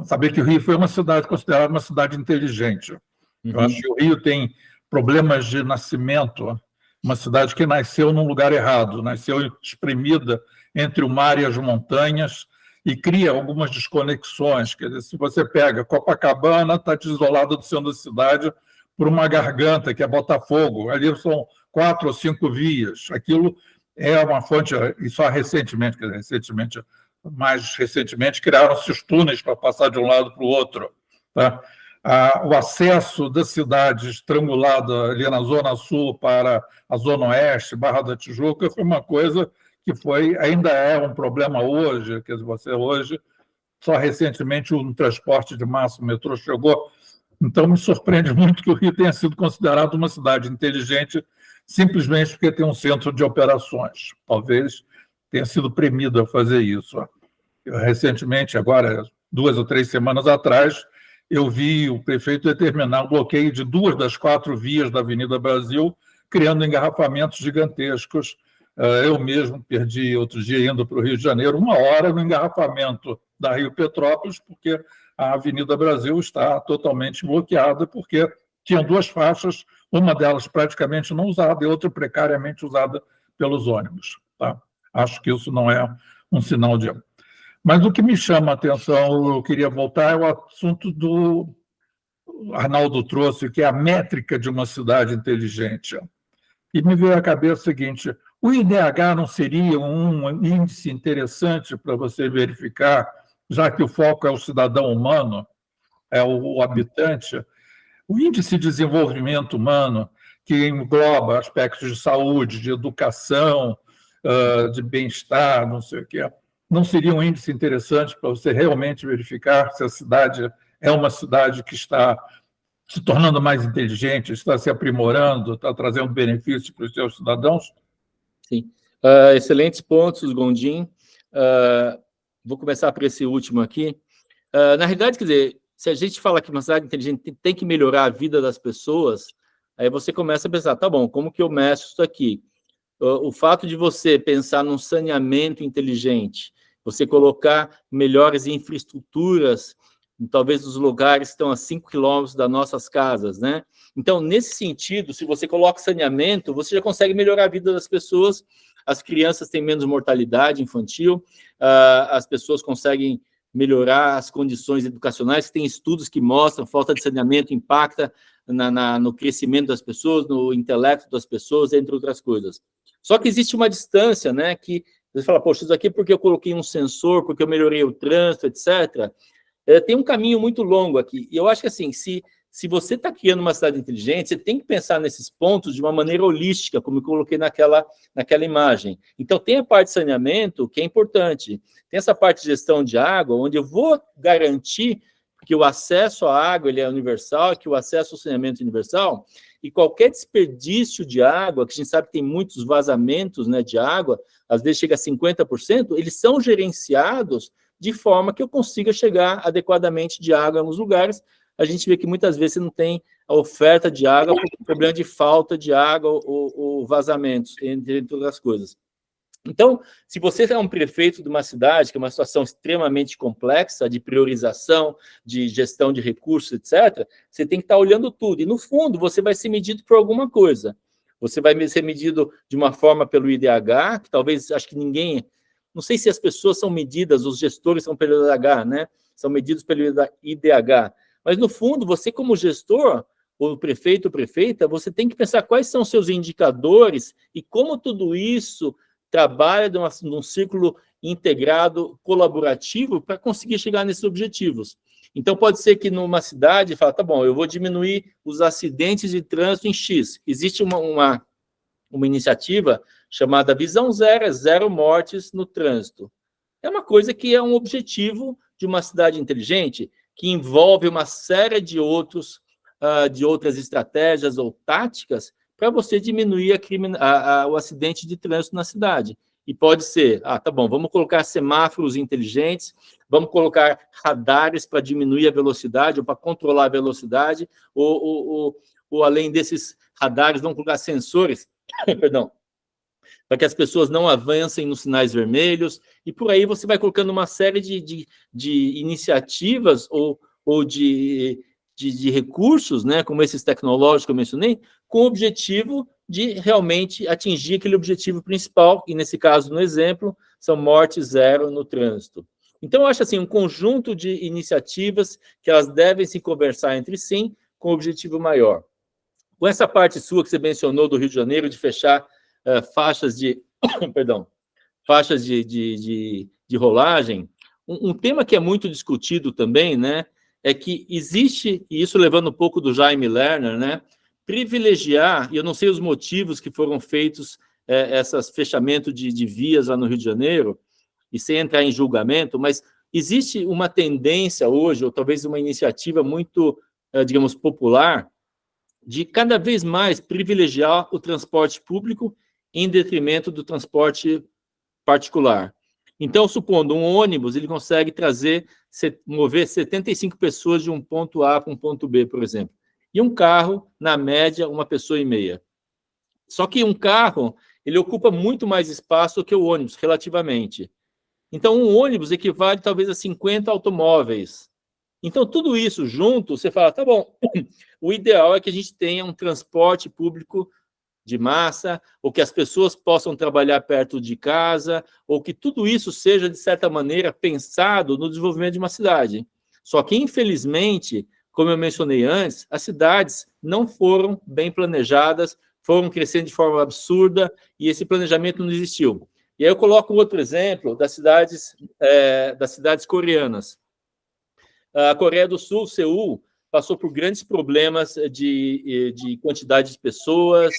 saber que o Rio foi uma cidade considerada uma cidade inteligente. Eu acho que o Rio tem problemas de nascimento, uma cidade que nasceu num lugar errado, nasceu espremida entre o mar e as montanhas e cria algumas desconexões. Quer dizer, se você pega Copacabana, está desolada do centro da cidade por uma garganta, que é Botafogo. Ali são 4 ou 5 vias. Aquilo é uma fonte, e só recentemente, mais recentemente, criaram-se os túneis para passar de um lado para o outro. Tá? O acesso da cidade estrangulada ali na Zona Sul para a Zona Oeste, Barra da Tijuca, foi uma coisa que ainda é um problema hoje, quer dizer, você hoje, só recentemente o transporte de massa, o metrô chegou. Então, me surpreende muito que o Rio tenha sido considerado uma cidade inteligente simplesmente porque tem um centro de operações. Talvez tenha sido premido a fazer isso. Recentemente, agora, 2 ou 3 semanas atrás, eu vi o prefeito determinar o bloqueio de 2 das 4 vias da Avenida Brasil, criando engarrafamentos gigantescos. Eu mesmo perdi, outro dia, indo para o Rio de Janeiro, 1 hora no engarrafamento da Rio Petrópolis, porque a Avenida Brasil está totalmente bloqueada, porque tinha 2 faixas, uma delas praticamente não usada e outra precariamente usada pelos ônibus. Tá? Acho que isso não é um sinal de... Mas o que me chama a atenção, eu queria voltar, é o assunto do Arnaldo trouxe, que é a métrica de uma cidade inteligente. E me veio à cabeça o seguinte: o IDH não seria um índice interessante para você verificar, já que o foco é o cidadão humano, é o habitante, o índice de desenvolvimento humano, que engloba aspectos de saúde, de educação, de bem-estar, não sei o quê, não seria um índice interessante para você realmente verificar se a cidade é uma cidade que está se tornando mais inteligente, está se aprimorando, está trazendo benefícios para os seus cidadãos? Sim. Excelentes pontos, Gondim. Vou começar por esse último aqui. Na realidade, quer dizer, se a gente fala que uma cidade inteligente tem que melhorar a vida das pessoas, aí você começa a pensar, tá bom, como que eu meço isso aqui? O fato de você pensar num saneamento inteligente, você colocar melhores infraestruturas, talvez os lugares estão a 5 quilômetros das nossas casas, né? Então, nesse sentido, se você coloca saneamento, você já consegue melhorar a vida das pessoas, as crianças têm menos mortalidade infantil, as pessoas conseguem melhorar as condições educacionais, tem estudos que mostram que falta de saneamento impacta no crescimento das pessoas, no intelecto das pessoas, entre outras coisas. Só que existe uma distância, né, que você fala, poxa, isso aqui é porque eu coloquei um sensor, porque eu melhorei o trânsito, etc. Tem um caminho muito longo aqui. E eu acho que, assim, se você está criando uma cidade inteligente, você tem que pensar nesses pontos de uma maneira holística, como eu coloquei naquela imagem. Então, tem a parte de saneamento, que é importante. Tem essa parte de gestão de água, onde eu vou garantir que o acesso à água ele é universal, que o acesso ao saneamento é universal, e qualquer desperdício de água, que a gente sabe que tem muitos vazamentos, né, de água, às vezes chega a 50%, eles são gerenciados de forma que eu consiga chegar adequadamente de água em alguns lugares. A gente vê que muitas vezes você não tem a oferta de água por problema de falta de água ou vazamentos, entre outras coisas. Então, se você é um prefeito de uma cidade, que é uma situação extremamente complexa de priorização, de gestão de recursos, etc., você tem que estar olhando tudo. E, no fundo, você vai ser medido por alguma coisa. Você vai ser medido de uma forma pelo IDH, que talvez, acho que ninguém... Não sei se as pessoas são medidas, os gestores são pelo IDH, né? São medidos pelo IDH. Mas, no fundo, você como gestor, ou prefeito ou prefeita, você tem que pensar quais são os seus indicadores e como tudo isso trabalha num círculo integrado, colaborativo, para conseguir chegar nesses objetivos. Então, pode ser que numa cidade, fala, tá bom, eu vou diminuir os acidentes de trânsito em X. Existe uma iniciativa chamada Visão Zero, zero mortes no trânsito. É uma coisa que é um objetivo de uma cidade inteligente, que envolve uma série de outras estratégias ou táticas para você diminuir o acidente de trânsito na cidade. E pode ser, tá bom, vamos colocar semáforos inteligentes, vamos colocar radares para diminuir a velocidade ou para controlar a velocidade, ou além desses radares, vamos colocar sensores, perdão, para que as pessoas não avancem nos sinais vermelhos, e por aí você vai colocando uma série de iniciativas ou de recursos, né, como esses tecnológicos que eu mencionei, com o objetivo de realmente atingir aquele objetivo principal, e nesse caso, no exemplo, são mortes zero no trânsito. Então, eu acho assim, um conjunto de iniciativas que elas devem se conversar entre si com um objetivo maior. Com essa parte sua que você mencionou do Rio de Janeiro, de fechar faixas de rolagem, um tema que é muito discutido também, né, é que existe, e isso levando um pouco do Jaime Lerner, né, privilegiar, e eu não sei os motivos que foram feitos esses fechamentos de vias lá no Rio de Janeiro, e sem entrar em julgamento, mas existe uma tendência hoje, ou talvez uma iniciativa muito, digamos, popular, de cada vez mais privilegiar o transporte público em detrimento do transporte particular. Então, supondo um ônibus, ele consegue mover 75 pessoas de um ponto A para um ponto B, por exemplo. E um carro, na média, 1,5 pessoas. Só que um carro, ele ocupa muito mais espaço do que o ônibus, relativamente. Então, um ônibus equivale talvez a 50 automóveis. Então, tudo isso junto, você fala, tá bom, o ideal é que a gente tenha um transporte público de massa, ou que as pessoas possam trabalhar perto de casa, ou que tudo isso seja, de certa maneira, pensado no desenvolvimento de uma cidade. Só que, infelizmente, como eu mencionei antes, as cidades não foram bem planejadas, foram crescendo de forma absurda, e esse planejamento não existiu. E aí eu coloco um outro exemplo das cidades coreanas. A Coreia do Sul, Seul, passou por grandes problemas de quantidade de pessoas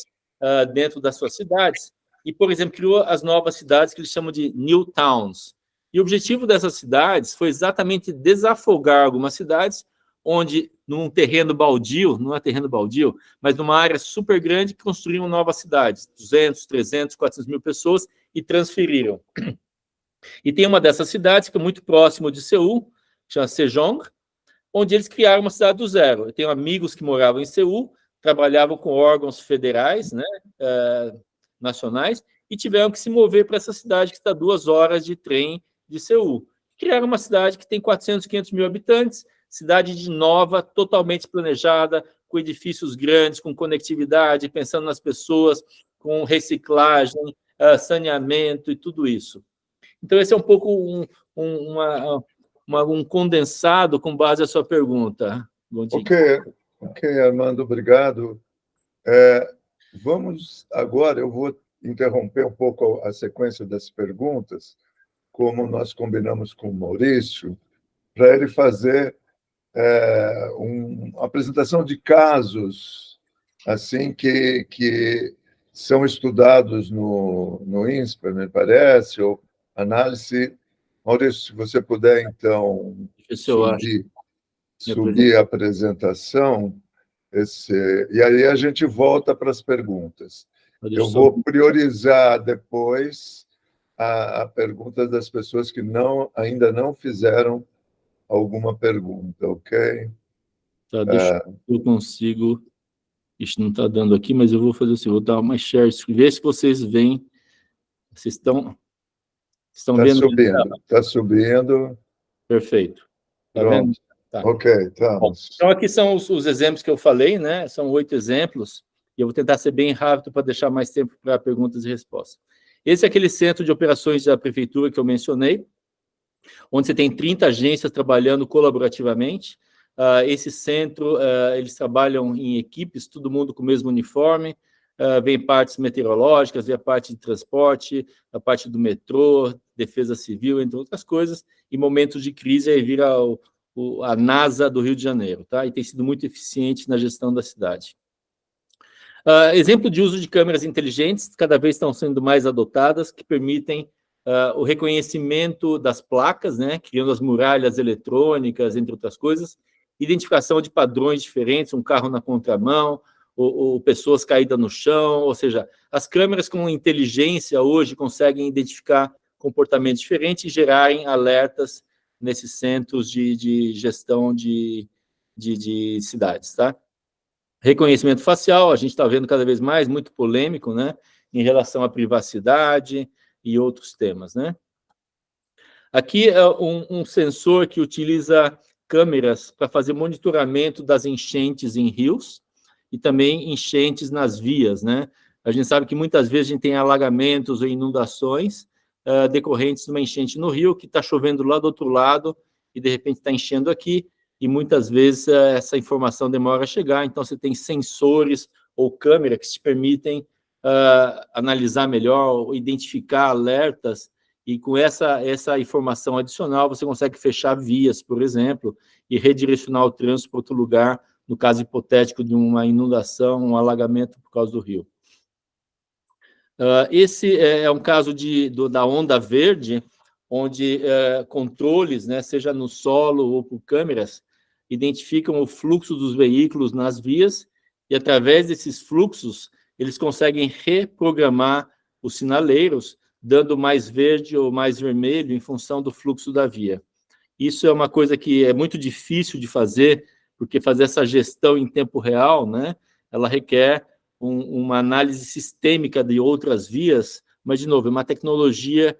dentro das suas cidades, e, por exemplo, criou as novas cidades que eles chamam de New Towns. E o objetivo dessas cidades foi exatamente desafogar algumas cidades, onde, num terreno baldio, não é terreno baldio, mas numa área super grande, construíram novas cidades, 200, 300, 400 mil pessoas, e transferiram. E tem uma dessas cidades, que é muito próximo de Seul, chama Sejong, onde eles criaram uma cidade do zero. Eu tenho amigos que moravam em Seul, trabalhavam com órgãos federais, né, nacionais, e tiveram que se mover para essa cidade que está 2 horas de trem de Seul. Criaram uma cidade que tem 400, 500 mil habitantes, cidade de nova, totalmente planejada, com edifícios grandes, com conectividade, pensando nas pessoas, com reciclagem, saneamento e tudo isso. Então, esse é um pouco um condensado com base na sua pergunta. Ok, Armando, obrigado. Vamos agora, eu vou interromper um pouco a sequência das perguntas, como nós combinamos com o Maurício, para ele fazer uma apresentação de casos assim que são estudados no INSPER, me parece, ou análise. Maurício, se você puder, então, subir a apresentação, e aí a gente volta para as perguntas. Eu vou priorizar depois a pergunta das pessoas que ainda não fizeram alguma pergunta, ok? Tá, deixa eu consigo. Isso não está dando aqui, mas eu vou fazer assim, vou dar uma share, ver se vocês veem. Vocês estão vendo? Está subindo. Perfeito. Está vendo? Tá. Ok, tá. Bom, então, aqui são os exemplos que eu falei, né? São 8 exemplos. e eu vou tentar ser bem rápido para deixar mais tempo para perguntas e respostas. Esse é aquele centro de operações da prefeitura que eu mencionei, onde você tem 30 agências trabalhando colaborativamente. Esse centro, eles trabalham em equipes, todo mundo com o mesmo uniforme, vem partes meteorológicas, vem a parte de transporte, a parte do metrô, defesa civil, entre outras coisas. Em momentos de crise, aí vira a NASA do Rio de Janeiro, tá? E tem sido muito eficiente na gestão da cidade. Exemplo de uso de câmeras inteligentes, cada vez estão sendo mais adotadas, que permitem o reconhecimento das placas, né, criando as muralhas eletrônicas, entre outras coisas, identificação de padrões diferentes, um carro na contramão, ou pessoas caídas no chão, ou seja, as câmeras com inteligência hoje conseguem identificar comportamentos diferentes e gerarem alertas nesses centros de gestão de cidades, tá? Reconhecimento facial, a gente está vendo cada vez mais, muito polêmico, né, em relação à privacidade e outros temas, né? Aqui é um sensor que utiliza câmeras para fazer monitoramento das enchentes em rios e também enchentes nas vias, né? A gente sabe que muitas vezes a gente tem alagamentos ou inundações decorrentes de uma enchente no rio, que está chovendo lá do outro lado e, de repente, está enchendo aqui, e muitas vezes essa informação demora a chegar, então você tem sensores ou câmeras que te permitem analisar melhor, ou identificar alertas, e com essa informação adicional você consegue fechar vias, por exemplo, e redirecionar o trânsito para outro lugar, no caso hipotético de uma inundação, um alagamento por causa do rio. Esse é um caso da onda verde, onde controles, né, seja no solo ou por câmeras, identificam o fluxo dos veículos nas vias, e através desses fluxos, eles conseguem reprogramar os sinaleiros, dando mais verde ou mais vermelho em função do fluxo da via. Isso é uma coisa que é muito difícil de fazer, porque fazer essa gestão em tempo real, né, ela requer uma análise sistêmica de outras vias, mas, de novo, é uma tecnologia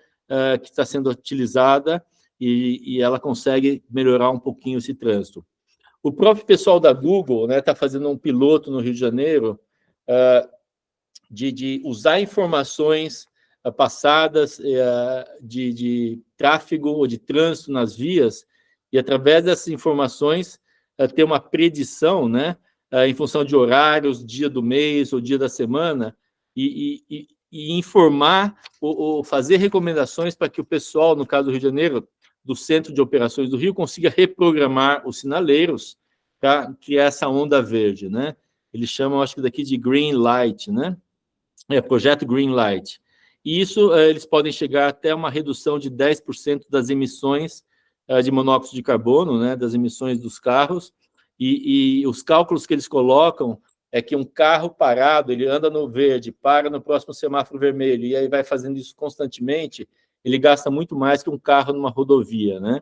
que está sendo utilizada e ela consegue melhorar um pouquinho esse trânsito. O próprio pessoal da Google, né, está fazendo um piloto no Rio de Janeiro de usar informações passadas de tráfego ou de trânsito nas vias, e através dessas informações ter uma predição, né, em função de horários, dia do mês ou dia da semana, e informar ou fazer recomendações para que o pessoal, no caso do Rio de Janeiro, do Centro de Operações do Rio, consiga reprogramar os sinaleiros para criar essa onda verde, né? Eles chamam, acho que daqui de Green Light, né? Projeto Green Light. E isso, eles podem chegar até uma redução de 10% das emissões de monóxido de carbono, né, das emissões dos carros, e os cálculos que eles colocam é que um carro parado, ele anda no verde, para no próximo semáforo vermelho, e aí vai fazendo isso constantemente, ele gasta muito mais que um carro numa rodovia, né?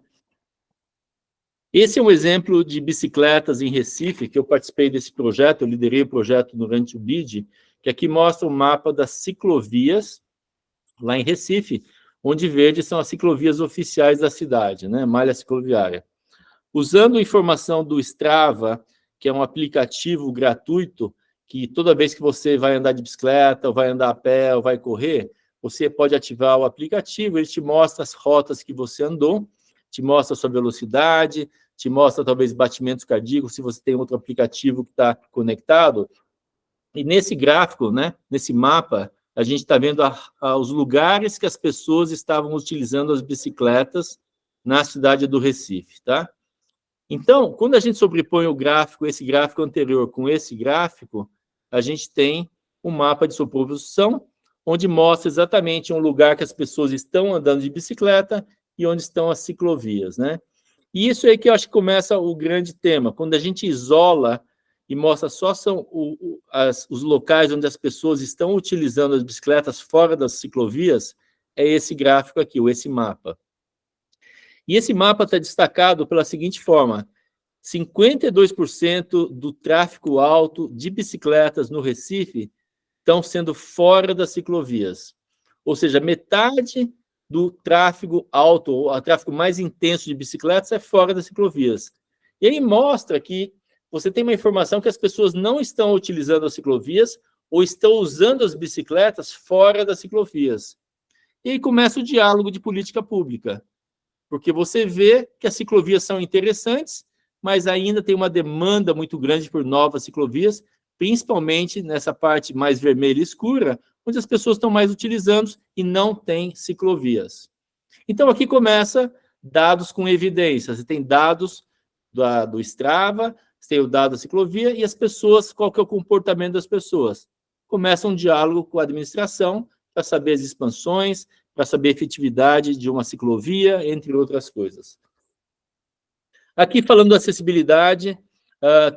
Esse é um exemplo de bicicletas em Recife, que eu participei desse projeto, eu liderei o projeto durante o BID, que aqui mostra o mapa das ciclovias, lá em Recife, onde verde são as ciclovias oficiais da cidade, né? Malha cicloviária. Usando informação do Strava, que é um aplicativo gratuito, que toda vez que você vai andar de bicicleta, ou vai andar a pé, ou vai correr, você pode ativar o aplicativo, ele te mostra as rotas que você andou, te mostra a sua velocidade, te mostra talvez batimentos cardíacos, se você tem outro aplicativo que está conectado. E nesse gráfico, né, nesse mapa, a gente está vendo os lugares que as pessoas estavam utilizando as bicicletas na cidade do Recife, tá? Então, quando a gente sobrepõe o gráfico, esse gráfico anterior com esse gráfico, a gente tem um mapa de sobreposição, onde mostra exatamente um lugar que as pessoas estão andando de bicicleta e onde estão as ciclovias, né? E isso é que eu acho que começa o grande tema. Quando a gente isola e mostra só são os locais onde as pessoas estão utilizando as bicicletas fora das ciclovias, é esse gráfico aqui, ou esse mapa. E esse mapa está destacado pela seguinte forma: 52% do tráfego alto de bicicletas no Recife estão sendo fora das ciclovias. Ou seja, metade do tráfego alto, ou o tráfego mais intenso de bicicletas é fora das ciclovias. E aí mostra que você tem uma informação que as pessoas não estão utilizando as ciclovias ou estão usando as bicicletas fora das ciclovias. E aí começa o diálogo de política pública, porque você vê que as ciclovias são interessantes, mas ainda tem uma demanda muito grande por novas ciclovias, principalmente nessa parte mais vermelha e escura, onde as pessoas estão mais utilizando e não tem ciclovias. Então, aqui começa dados com evidência. Você tem dados do Strava, você tem o dado da ciclovia, e as pessoas, qual que é o comportamento das pessoas? Começa um diálogo com a administração para saber as expansões, para saber a efetividade de uma ciclovia, entre outras coisas. Aqui, falando da acessibilidade,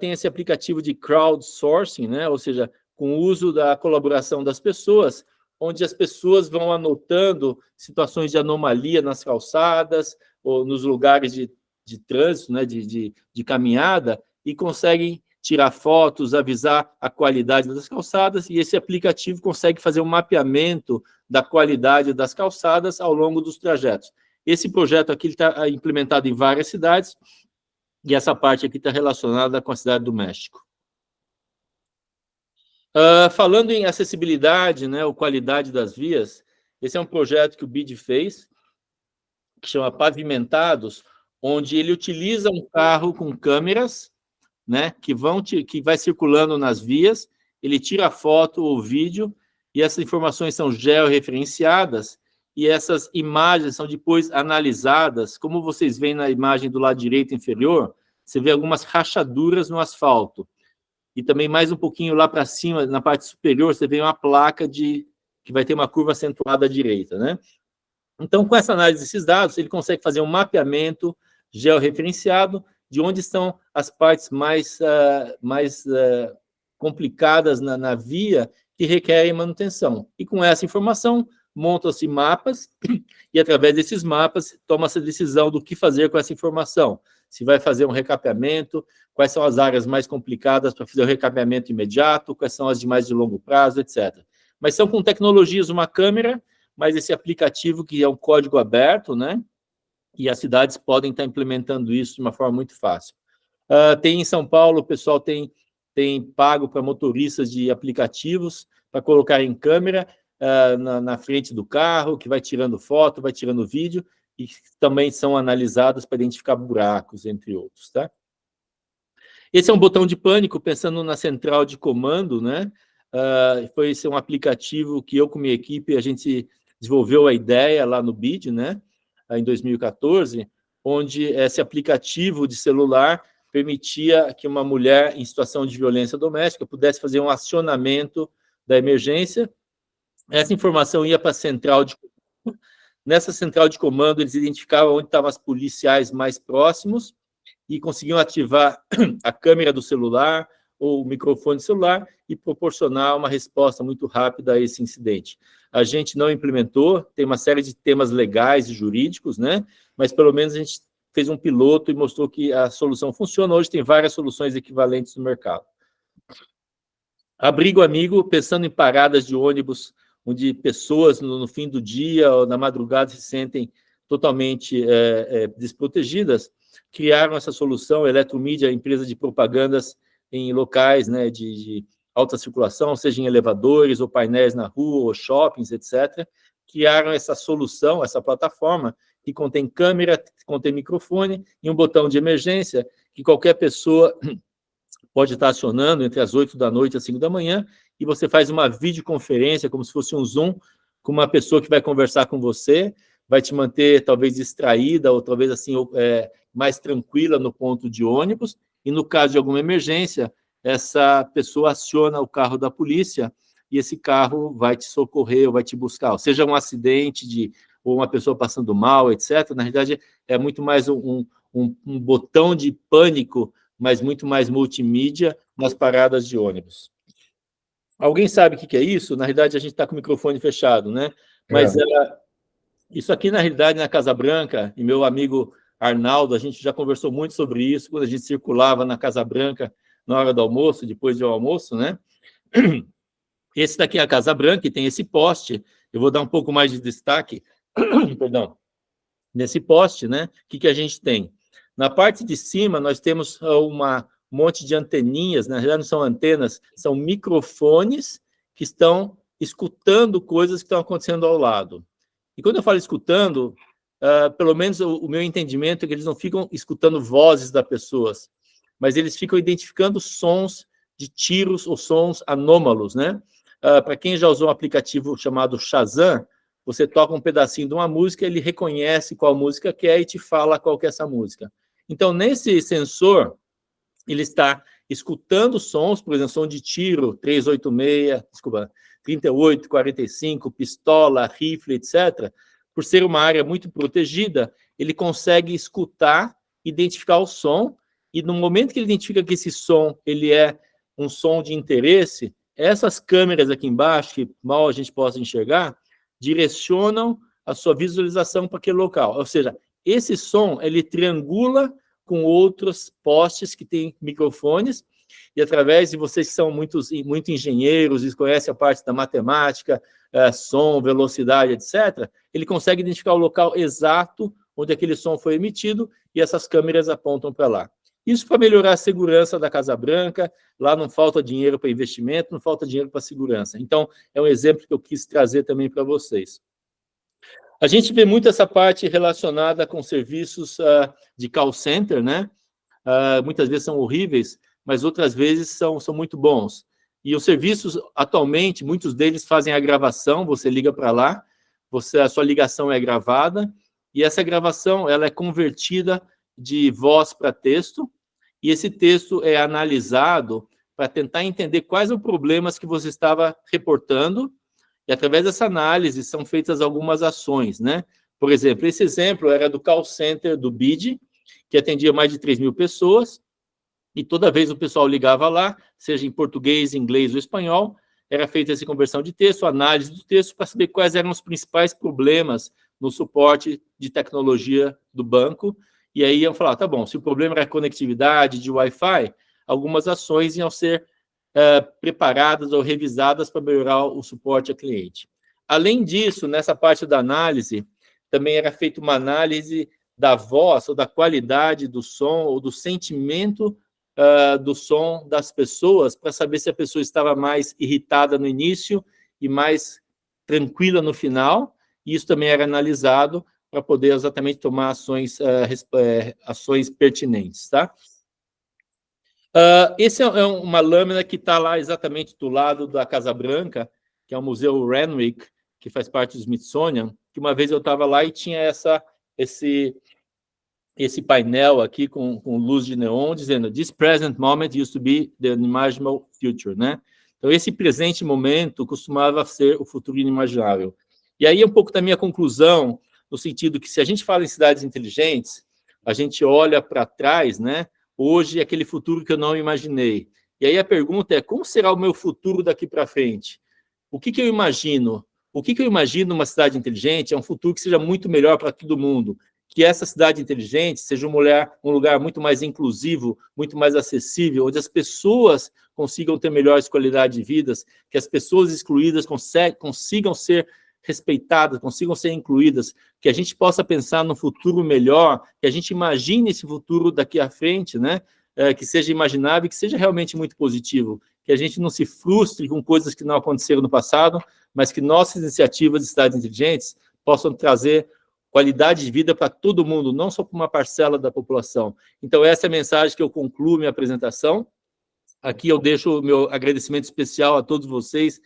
tem esse aplicativo de crowdsourcing, né? Ou seja, com o uso da colaboração das pessoas, onde as pessoas vão anotando situações de anomalia nas calçadas ou nos lugares de trânsito, né? de caminhada, e conseguem tirar fotos, avisar a qualidade das calçadas, e esse aplicativo consegue fazer um mapeamento da qualidade das calçadas ao longo dos trajetos. Esse projeto aqui está implementado em várias cidades, e essa parte aqui está relacionada com a cidade do México. Falando em acessibilidade, né, ou qualidade das vias, esse é um projeto que o BID fez, que chama Pavimentados, onde ele utiliza um carro com câmeras, né, que vai circulando nas vias, ele tira a foto ou vídeo, e essas informações são georreferenciadas, e essas imagens são depois analisadas. Como vocês veem na imagem do lado direito inferior, você vê algumas rachaduras no asfalto. E também mais um pouquinho lá para cima, na parte superior, você vê uma placa que vai ter uma curva acentuada à direita, né? Então, com essa análise desses dados, ele consegue fazer um mapeamento georreferenciado de onde estão as partes mais complicadas na via que requerem manutenção. E com essa informação, montam-se mapas, e através desses mapas, toma-se a decisão do que fazer com essa informação. Se vai fazer um recapeamento, quais são as áreas mais complicadas para fazer o recapeamento imediato, quais são as de mais de longo prazo, etc. Mas são com tecnologias, uma câmera, mas esse aplicativo que é um código aberto, né? E as cidades podem estar implementando isso de uma forma muito fácil. Tem em São Paulo, o pessoal tem pago para motoristas de aplicativos para colocar em câmera na frente do carro, que vai tirando foto, vai tirando vídeo, e também são analisados para identificar buracos, entre outros, tá? Esse é um botão de pânico, pensando na central de comando, né? Esse é um aplicativo que eu, com minha equipe, a gente desenvolveu a ideia lá no BID, né? Em 2014, onde esse aplicativo de celular permitia que uma mulher em situação de violência doméstica pudesse fazer um acionamento da emergência. Essa informação ia para a central de comando. Nessa central de comando, eles identificavam onde estavam os policiais mais próximos e conseguiam ativar a câmera do celular ou o microfone do celular e proporcionar uma resposta muito rápida a esse incidente. A gente não implementou, tem uma série de temas legais e jurídicos, né? Mas pelo menos a gente fez um piloto e mostrou que a solução funciona. Hoje tem várias soluções equivalentes no mercado. Abrigo Amigo, pensando em paradas de ônibus, onde pessoas no fim do dia ou na madrugada se sentem totalmente desprotegidas, criaram essa solução. Eletromídia, empresa de propagandas em locais, né, de alta circulação, seja em elevadores ou painéis na rua ou shoppings, etc., criaram essa solução, essa plataforma que contém câmera, contém microfone e um botão de emergência que qualquer pessoa pode estar acionando entre as 8 da noite e as 5 da manhã, e você faz uma videoconferência, como se fosse um Zoom, com uma pessoa que vai conversar com você, vai te manter talvez distraída ou talvez assim mais tranquila no ponto de ônibus, e no caso de alguma emergência, essa pessoa aciona o carro da polícia e esse carro vai te socorrer ou vai te buscar, ou seja um acidente ou uma pessoa passando mal, etc. Na realidade, é muito mais um botão de pânico, mas muito mais multimídia nas paradas de ônibus. Alguém sabe o que é isso? Na realidade, a gente está com o microfone fechado, né? Mas isso aqui, na realidade, na Casa Branca, e meu amigo Arnaldo, a gente já conversou muito sobre isso, quando a gente circulava na Casa Branca na hora do almoço, depois do almoço, né? Esse daqui é a Casa Branca, e tem esse poste. Eu vou dar um pouco mais de destaque, perdão, nesse poste, né? O que a gente tem? Na parte de cima, nós temos um monte de anteninhas, na realidade não são antenas, são microfones que estão escutando coisas que estão acontecendo ao lado. E quando eu falo escutando, pelo menos o meu entendimento é que eles não ficam escutando vozes das pessoas, mas eles ficam identificando sons de tiros ou sons anômalos, né? Para quem já usou um aplicativo chamado Shazam, você toca um pedacinho de uma música, ele reconhece qual música que é e te fala qual que é essa música. Então, nesse sensor, ele está escutando sons, por exemplo, som de tiro, 38, 45, pistola, rifle, etc. Por ser uma área muito protegida, ele consegue escutar, identificar o som, e no momento que ele identifica que esse som ele é um som de interesse, essas câmeras aqui embaixo, que mal a gente possa enxergar, direcionam a sua visualização para aquele local. Ou seja, esse som, ele triangula com outros postes que têm microfones, e através de vocês que são muito engenheiros e conhecem a parte da matemática, som, velocidade, etc., ele consegue identificar o local exato onde aquele som foi emitido, e essas câmeras apontam para lá. Isso para melhorar a segurança da Casa Branca, lá não falta dinheiro para investimento, não falta dinheiro para segurança. Então, é um exemplo que eu quis trazer também para vocês. A gente vê muito essa parte relacionada com serviços de call center, né? Muitas vezes são horríveis, mas outras vezes são muito bons. E os serviços, atualmente, muitos deles fazem a gravação, você liga para lá, a sua ligação é gravada, e essa gravação ela é convertida de voz para texto, e esse texto é analisado para tentar entender quais os problemas que você estava reportando, e através dessa análise são feitas algumas ações, né? Por exemplo, esse exemplo era do call center do BID, que atendia mais de 3.000 pessoas, e toda vez o pessoal ligava lá, seja em português, inglês ou espanhol, era feita essa conversão de texto, análise do texto, para saber quais eram os principais problemas no suporte de tecnologia do banco, e aí iam falar, tá bom, se o problema era conectividade de Wi-Fi, algumas ações iam ser preparadas ou revisadas para melhorar o suporte a cliente. Além disso, nessa parte da análise, também era feita uma análise da voz ou da qualidade do som ou do sentimento do som das pessoas para saber se a pessoa estava mais irritada no início e mais tranquila no final, e isso também era analisado para poder exatamente tomar ações pertinentes, tá? Esse é uma lâmina que está lá exatamente do lado da Casa Branca, que é o Museu Renwick, que faz parte do Smithsonian, que uma vez eu estava lá e tinha esse painel aqui com luz de neon, dizendo "This present moment used to be the unimaginable future", né? Então, esse presente momento costumava ser o futuro inimaginável. E aí, um pouco da minha conclusão, no sentido que, se a gente fala em cidades inteligentes, a gente olha para trás, né? Hoje, aquele futuro que eu não imaginei. E aí a pergunta é, como será o meu futuro daqui para frente? O que eu imagino? O que eu imagino numa cidade inteligente é um futuro que seja muito melhor para todo mundo, que essa cidade inteligente seja um lugar muito mais inclusivo, muito mais acessível, onde as pessoas consigam ter melhores qualidades de vida, que as pessoas excluídas consigam ser respeitadas, consigam ser incluídas, que a gente possa pensar no futuro melhor, que a gente imagine esse futuro daqui à frente, né? Que seja imaginável, que seja realmente muito positivo, que a gente não se frustre com coisas que não aconteceram no passado, mas que nossas iniciativas de cidades inteligentes possam trazer qualidade de vida para todo mundo, não só para uma parcela da população. Então, essa é a mensagem que eu concluo minha apresentação. Aqui eu deixo o meu agradecimento especial a todos vocês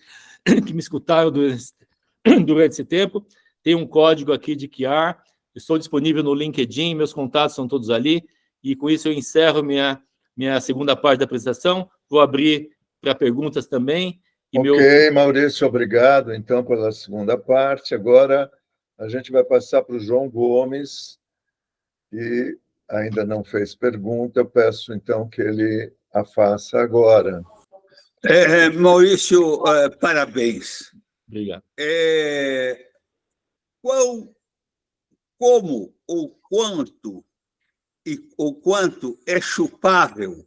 que me escutaram durante esse tempo. Tem um código aqui de QR, estou disponível no LinkedIn, meus contatos são todos ali, e com isso eu encerro minha segunda parte da apresentação, vou abrir para perguntas também. Maurício, obrigado, então, pela segunda parte. Agora a gente vai passar para o João Gomes, que ainda não fez pergunta, eu peço, então, que ele a faça agora. Maurício, parabéns. Obrigado. Como ou quanto é chupável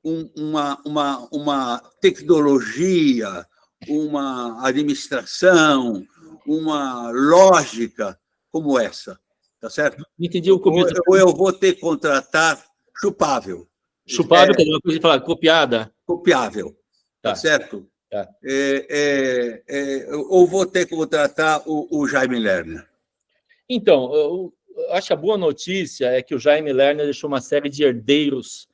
uma tecnologia, uma administração, uma lógica como essa, tá certo? Entendi o começo. Ou eu vou ter que contratar chupável. Chupável, que é uma coisa de falar, copiada. Copiável, tá certo? Tá. Ou vou ter que contratar o Jaime Lerner? Então, eu acho que a boa notícia é que o Jaime Lerner deixou uma série de herdeiros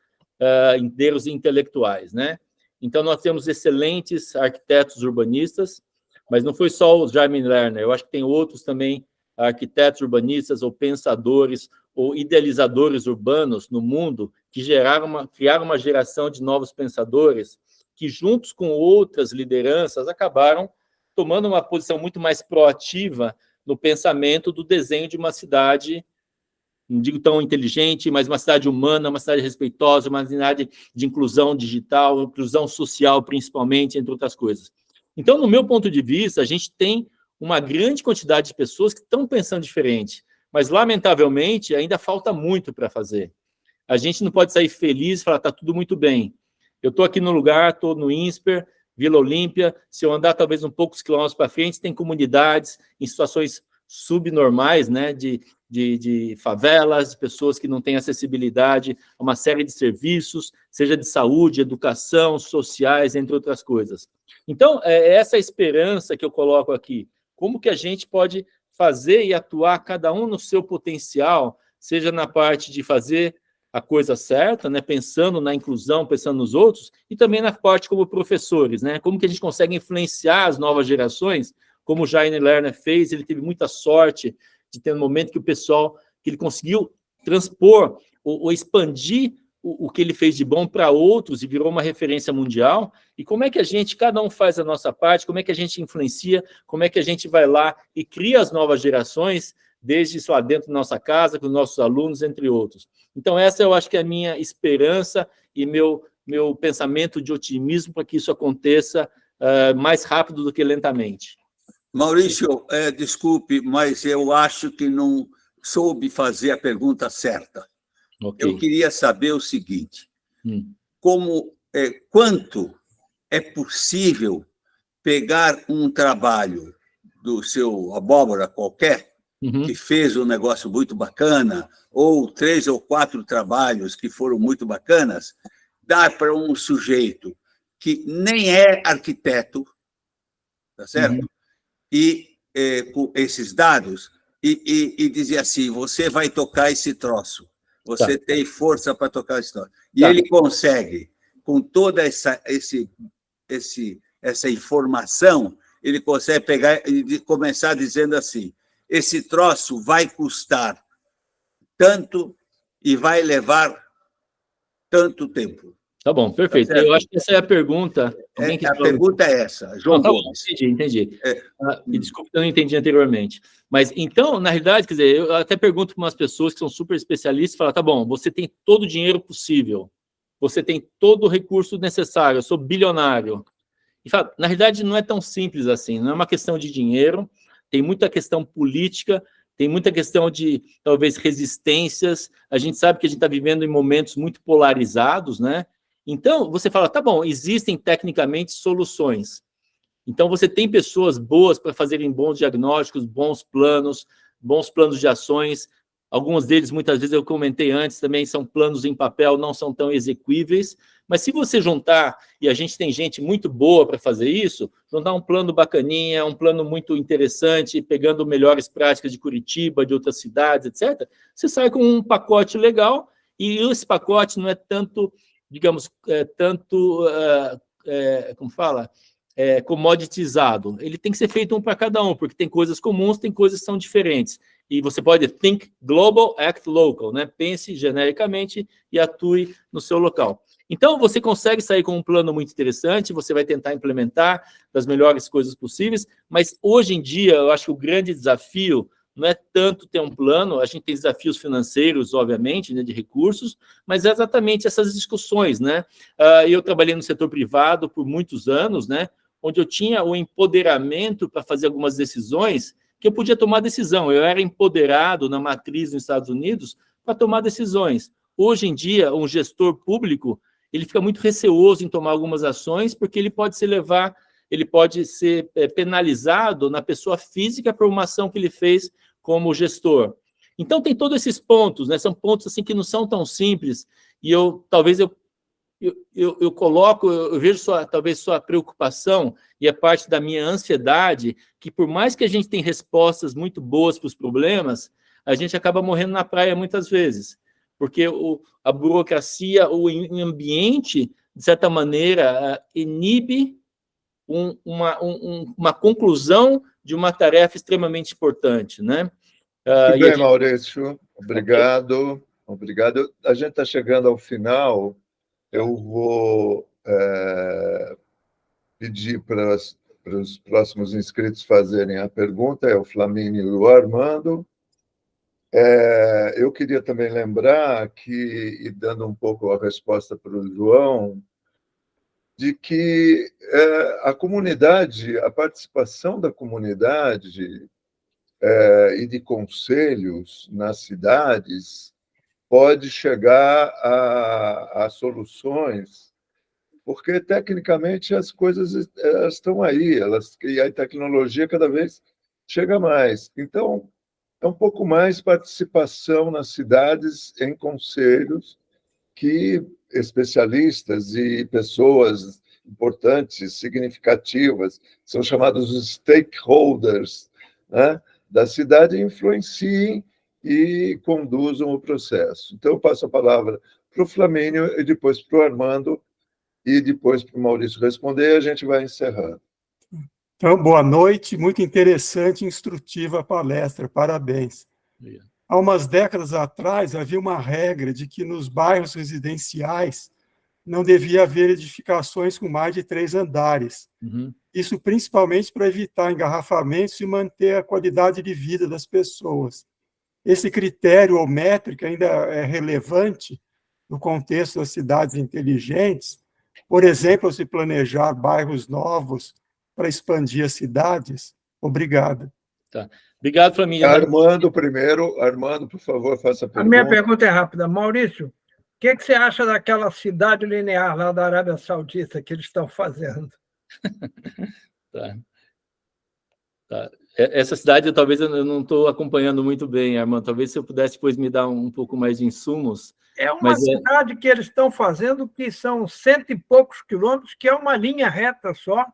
intelectuais, né? Então, nós temos excelentes arquitetos urbanistas, mas não foi só o Jaime Lerner, eu acho que tem outros também, arquitetos urbanistas ou pensadores ou idealizadores urbanos no mundo que criaram uma geração de novos pensadores que, juntos com outras lideranças, acabaram tomando uma posição muito mais proativa no pensamento do desenho de uma cidade, não digo tão inteligente, mas uma cidade humana, uma cidade respeitosa, uma cidade de inclusão digital, inclusão social, principalmente, entre outras coisas. Então, no meu ponto de vista, a gente tem uma grande quantidade de pessoas que estão pensando diferente, mas, lamentavelmente, ainda falta muito para fazer. A gente não pode sair feliz e falar, está tudo muito bem. Eu estou aqui no lugar, estou no INSPER, Vila Olímpia, se eu andar talvez poucos quilômetros para frente, tem comunidades em situações subnormais, né, de favelas, de pessoas que não têm acessibilidade a uma série de serviços, seja de saúde, educação, sociais, entre outras coisas. Então, é essa esperança que eu coloco aqui. Como que a gente pode fazer e atuar, cada um no seu potencial, seja na parte de fazer a coisa certa, né, pensando na inclusão, pensando nos outros, e também na parte como professores, né, como que a gente consegue influenciar as novas gerações, como o Jaime Lerner fez. Ele teve muita sorte de ter um momento que o pessoal, que ele conseguiu transpor ou expandir o que ele fez de bom para outros e virou uma referência mundial. E como é que a gente, cada um faz a nossa parte, como é que a gente influencia, como é que a gente vai lá e cria as novas gerações, desde isso lá dentro da nossa casa, com os nossos alunos, entre outros. Então, essa eu acho que é a minha esperança e meu pensamento de otimismo para que isso aconteça mais rápido do que lentamente. Maurício, desculpe, mas eu acho que não soube fazer a pergunta certa. Okay. Eu queria saber o seguinte, quanto é possível pegar um trabalho do seu abóbora qualquer, que fez um negócio muito bacana, ou 3 ou 4 trabalhos que foram muito bacanas, dar para um sujeito que nem é arquiteto, tá certo? E com esses dados, e dizer assim, você vai tocar esse troço, você tem força para tocar esse troço. E ele consegue, com toda essa informação, ele consegue pegar e começar dizendo assim, esse troço vai custar tanto e vai levar tanto tempo. Tá bom, perfeito. Tá, eu acho que essa é a pergunta. A pergunta é essa, João Gomes. Entendi. E desculpe, eu não entendi anteriormente. Mas, então, na realidade, quer dizer, eu até pergunto para umas pessoas que são super especialistas, falam, tá bom, você tem todo o dinheiro possível, você tem todo o recurso necessário, eu sou bilionário. E fala, na realidade, não é tão simples assim, não é uma questão de dinheiro, tem muita questão política, tem muita questão de, talvez, resistências. A gente sabe que a gente está vivendo em momentos muito polarizados, né? Então, você fala, tá bom, existem tecnicamente soluções. Então, você tem pessoas boas para fazerem bons diagnósticos, bons planos de ações. Alguns deles, muitas vezes, eu comentei antes, também são planos em papel, não são tão execuíveis. Mas se você juntar, e a gente tem gente muito boa para fazer isso, juntar um plano bacaninha, um plano muito interessante, pegando melhores práticas de Curitiba, de outras cidades, etc., você sai com um pacote legal, e esse pacote não é tanto, digamos, como fala? Comoditizado. Ele tem que ser feito um para cada um, porque tem coisas comuns, tem coisas que são diferentes. E você pode think global, act local, né? Pense genericamente e atue no seu local. Então, você consegue sair com um plano muito interessante, você vai tentar implementar das melhores coisas possíveis, mas hoje em dia, eu acho que o grande desafio não é tanto ter um plano, a gente tem desafios financeiros, obviamente, né, de recursos, mas é exatamente essas discussões, né? Eu trabalhei no setor privado por muitos anos, né, onde eu tinha o empoderamento para fazer algumas decisões que eu podia tomar decisão. Eu era empoderado na matriz nos Estados Unidos para tomar decisões. Hoje em dia, um gestor público, ele fica muito receoso em tomar algumas ações, porque ele pode ser penalizado na pessoa física por uma ação que ele fez como gestor. Então, tem todos esses pontos, né? São pontos assim, que não são tão simples, e talvez eu eu vejo talvez sua preocupação, e é parte da minha ansiedade, que por mais que a gente tenha respostas muito boas para os problemas, a gente acaba morrendo na praia muitas vezes, porque a burocracia, o ambiente, de certa maneira, inibe uma conclusão de uma tarefa extremamente importante, né? Muito bem, Maurício. Obrigado. Obrigado. A gente está chegando ao final. Eu vou pedir para os próximos inscritos fazerem a pergunta, é o Flamínio e o Armando. Eu queria também lembrar que, e dando um pouco a resposta para o João, de que a comunidade, a participação da comunidade e de conselhos nas cidades pode chegar a soluções, porque, tecnicamente, as coisas elas estão aí, e a tecnologia cada vez chega mais. Então, é um pouco mais participação nas cidades, em conselhos, que especialistas e pessoas importantes, significativas, são chamados os stakeholders, né, da cidade, influenciem e conduzam o processo. Então, eu passo a palavra para o Flamínio, e depois para o Armando, e depois para o Maurício responder, e a gente vai encerrando. Então, boa noite, muito interessante e instrutiva a palestra, parabéns. Há umas décadas atrás, havia uma regra de que nos bairros residenciais não devia haver edificações com mais de 3 andares. Isso principalmente para evitar engarrafamentos e manter a qualidade de vida das pessoas. Esse critério ou métrica ainda é relevante no contexto das cidades inteligentes, por exemplo, ao se planejar bairros novos para expandir as cidades? Obrigado. Tá. Obrigado, Flamínio. Armando primeiro. Armando, por favor, faça a pergunta. A minha pergunta é rápida. Maurício, o que você acha daquela cidade linear lá da Arábia Saudita que eles estão fazendo? Tá. Essa cidade, talvez eu não estou acompanhando muito bem, Armando. Talvez se eu pudesse depois me dar um pouco mais de insumos. É uma cidade que eles estão fazendo que são 100 e poucos quilômetros, que é uma linha reta só,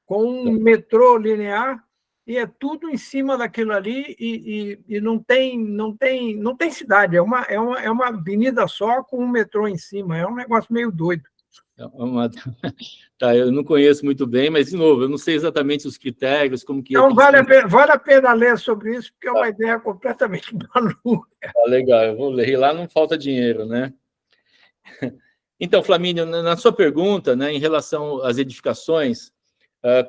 com um metrô linear, e é tudo em cima daquilo ali, e não tem cidade, é uma avenida só com um metrô em cima, é um negócio meio doido. Tá, eu não conheço muito bem, mas, de novo, eu não sei exatamente os critérios, como que... Então, vale a pena ler sobre isso, porque é uma ideia completamente maluca. Legal, eu vou ler. E lá não falta dinheiro, né? Então, Flamínio, na sua pergunta, né, em relação às edificações,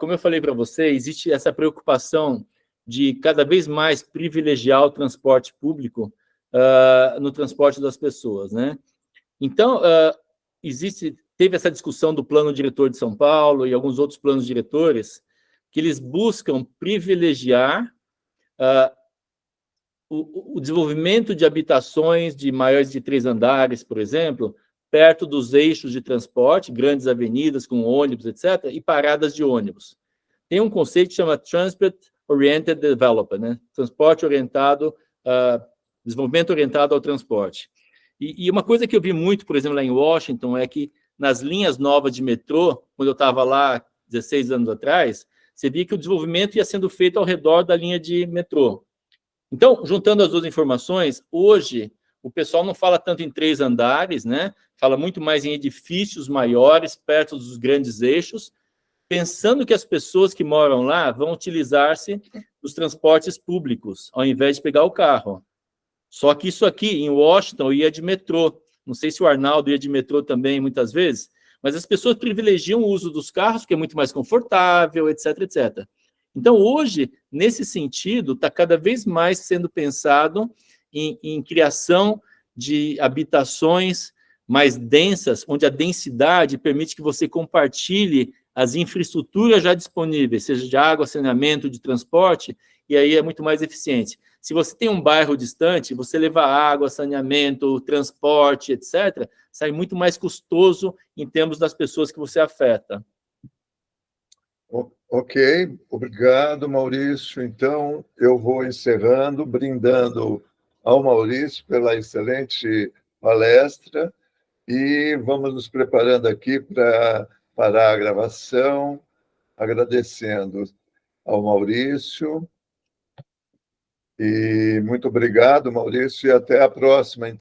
como eu falei para você, existe essa preocupação de cada vez mais privilegiar o transporte público no transporte das pessoas, né? Então, teve essa discussão do plano diretor de São Paulo e alguns outros planos diretores que eles buscam privilegiar o desenvolvimento de habitações de maiores de 3 andares, por exemplo, perto dos eixos de transporte, grandes avenidas com ônibus, etc., e paradas de ônibus. Tem um conceito que chama Transport Oriented Development, né? Transporte orientado, desenvolvimento orientado ao transporte. E uma coisa que eu vi muito, por exemplo, lá em Washington, é que nas linhas novas de metrô, quando eu estava lá 16 anos atrás, você via que o desenvolvimento ia sendo feito ao redor da linha de metrô. Então, juntando as duas informações, hoje o pessoal não fala tanto em 3 andares, né? Fala muito mais em edifícios maiores, perto dos grandes eixos, pensando que as pessoas que moram lá vão utilizar-se dos transportes públicos, ao invés de pegar o carro. Só que isso aqui, em Washington, eu ia de metrô. Não sei se o Arnaldo ia de metrô também, muitas vezes, mas as pessoas privilegiam o uso dos carros, porque é muito mais confortável, etc, etc. Então, hoje, nesse sentido, está cada vez mais sendo pensado em criação de habitações mais densas, onde a densidade permite que você compartilhe as infraestruturas já disponíveis, seja de água, saneamento, de transporte, e aí é muito mais eficiente. Se você tem um bairro distante, você levar água, saneamento, transporte, etc., sai muito mais custoso em termos das pessoas que você afeta. Ok, obrigado, Maurício. Então, eu vou encerrando, brindando ao Maurício pela excelente palestra e vamos nos preparando aqui para parar a gravação, agradecendo ao Maurício. E muito obrigado, Maurício, e até a próxima.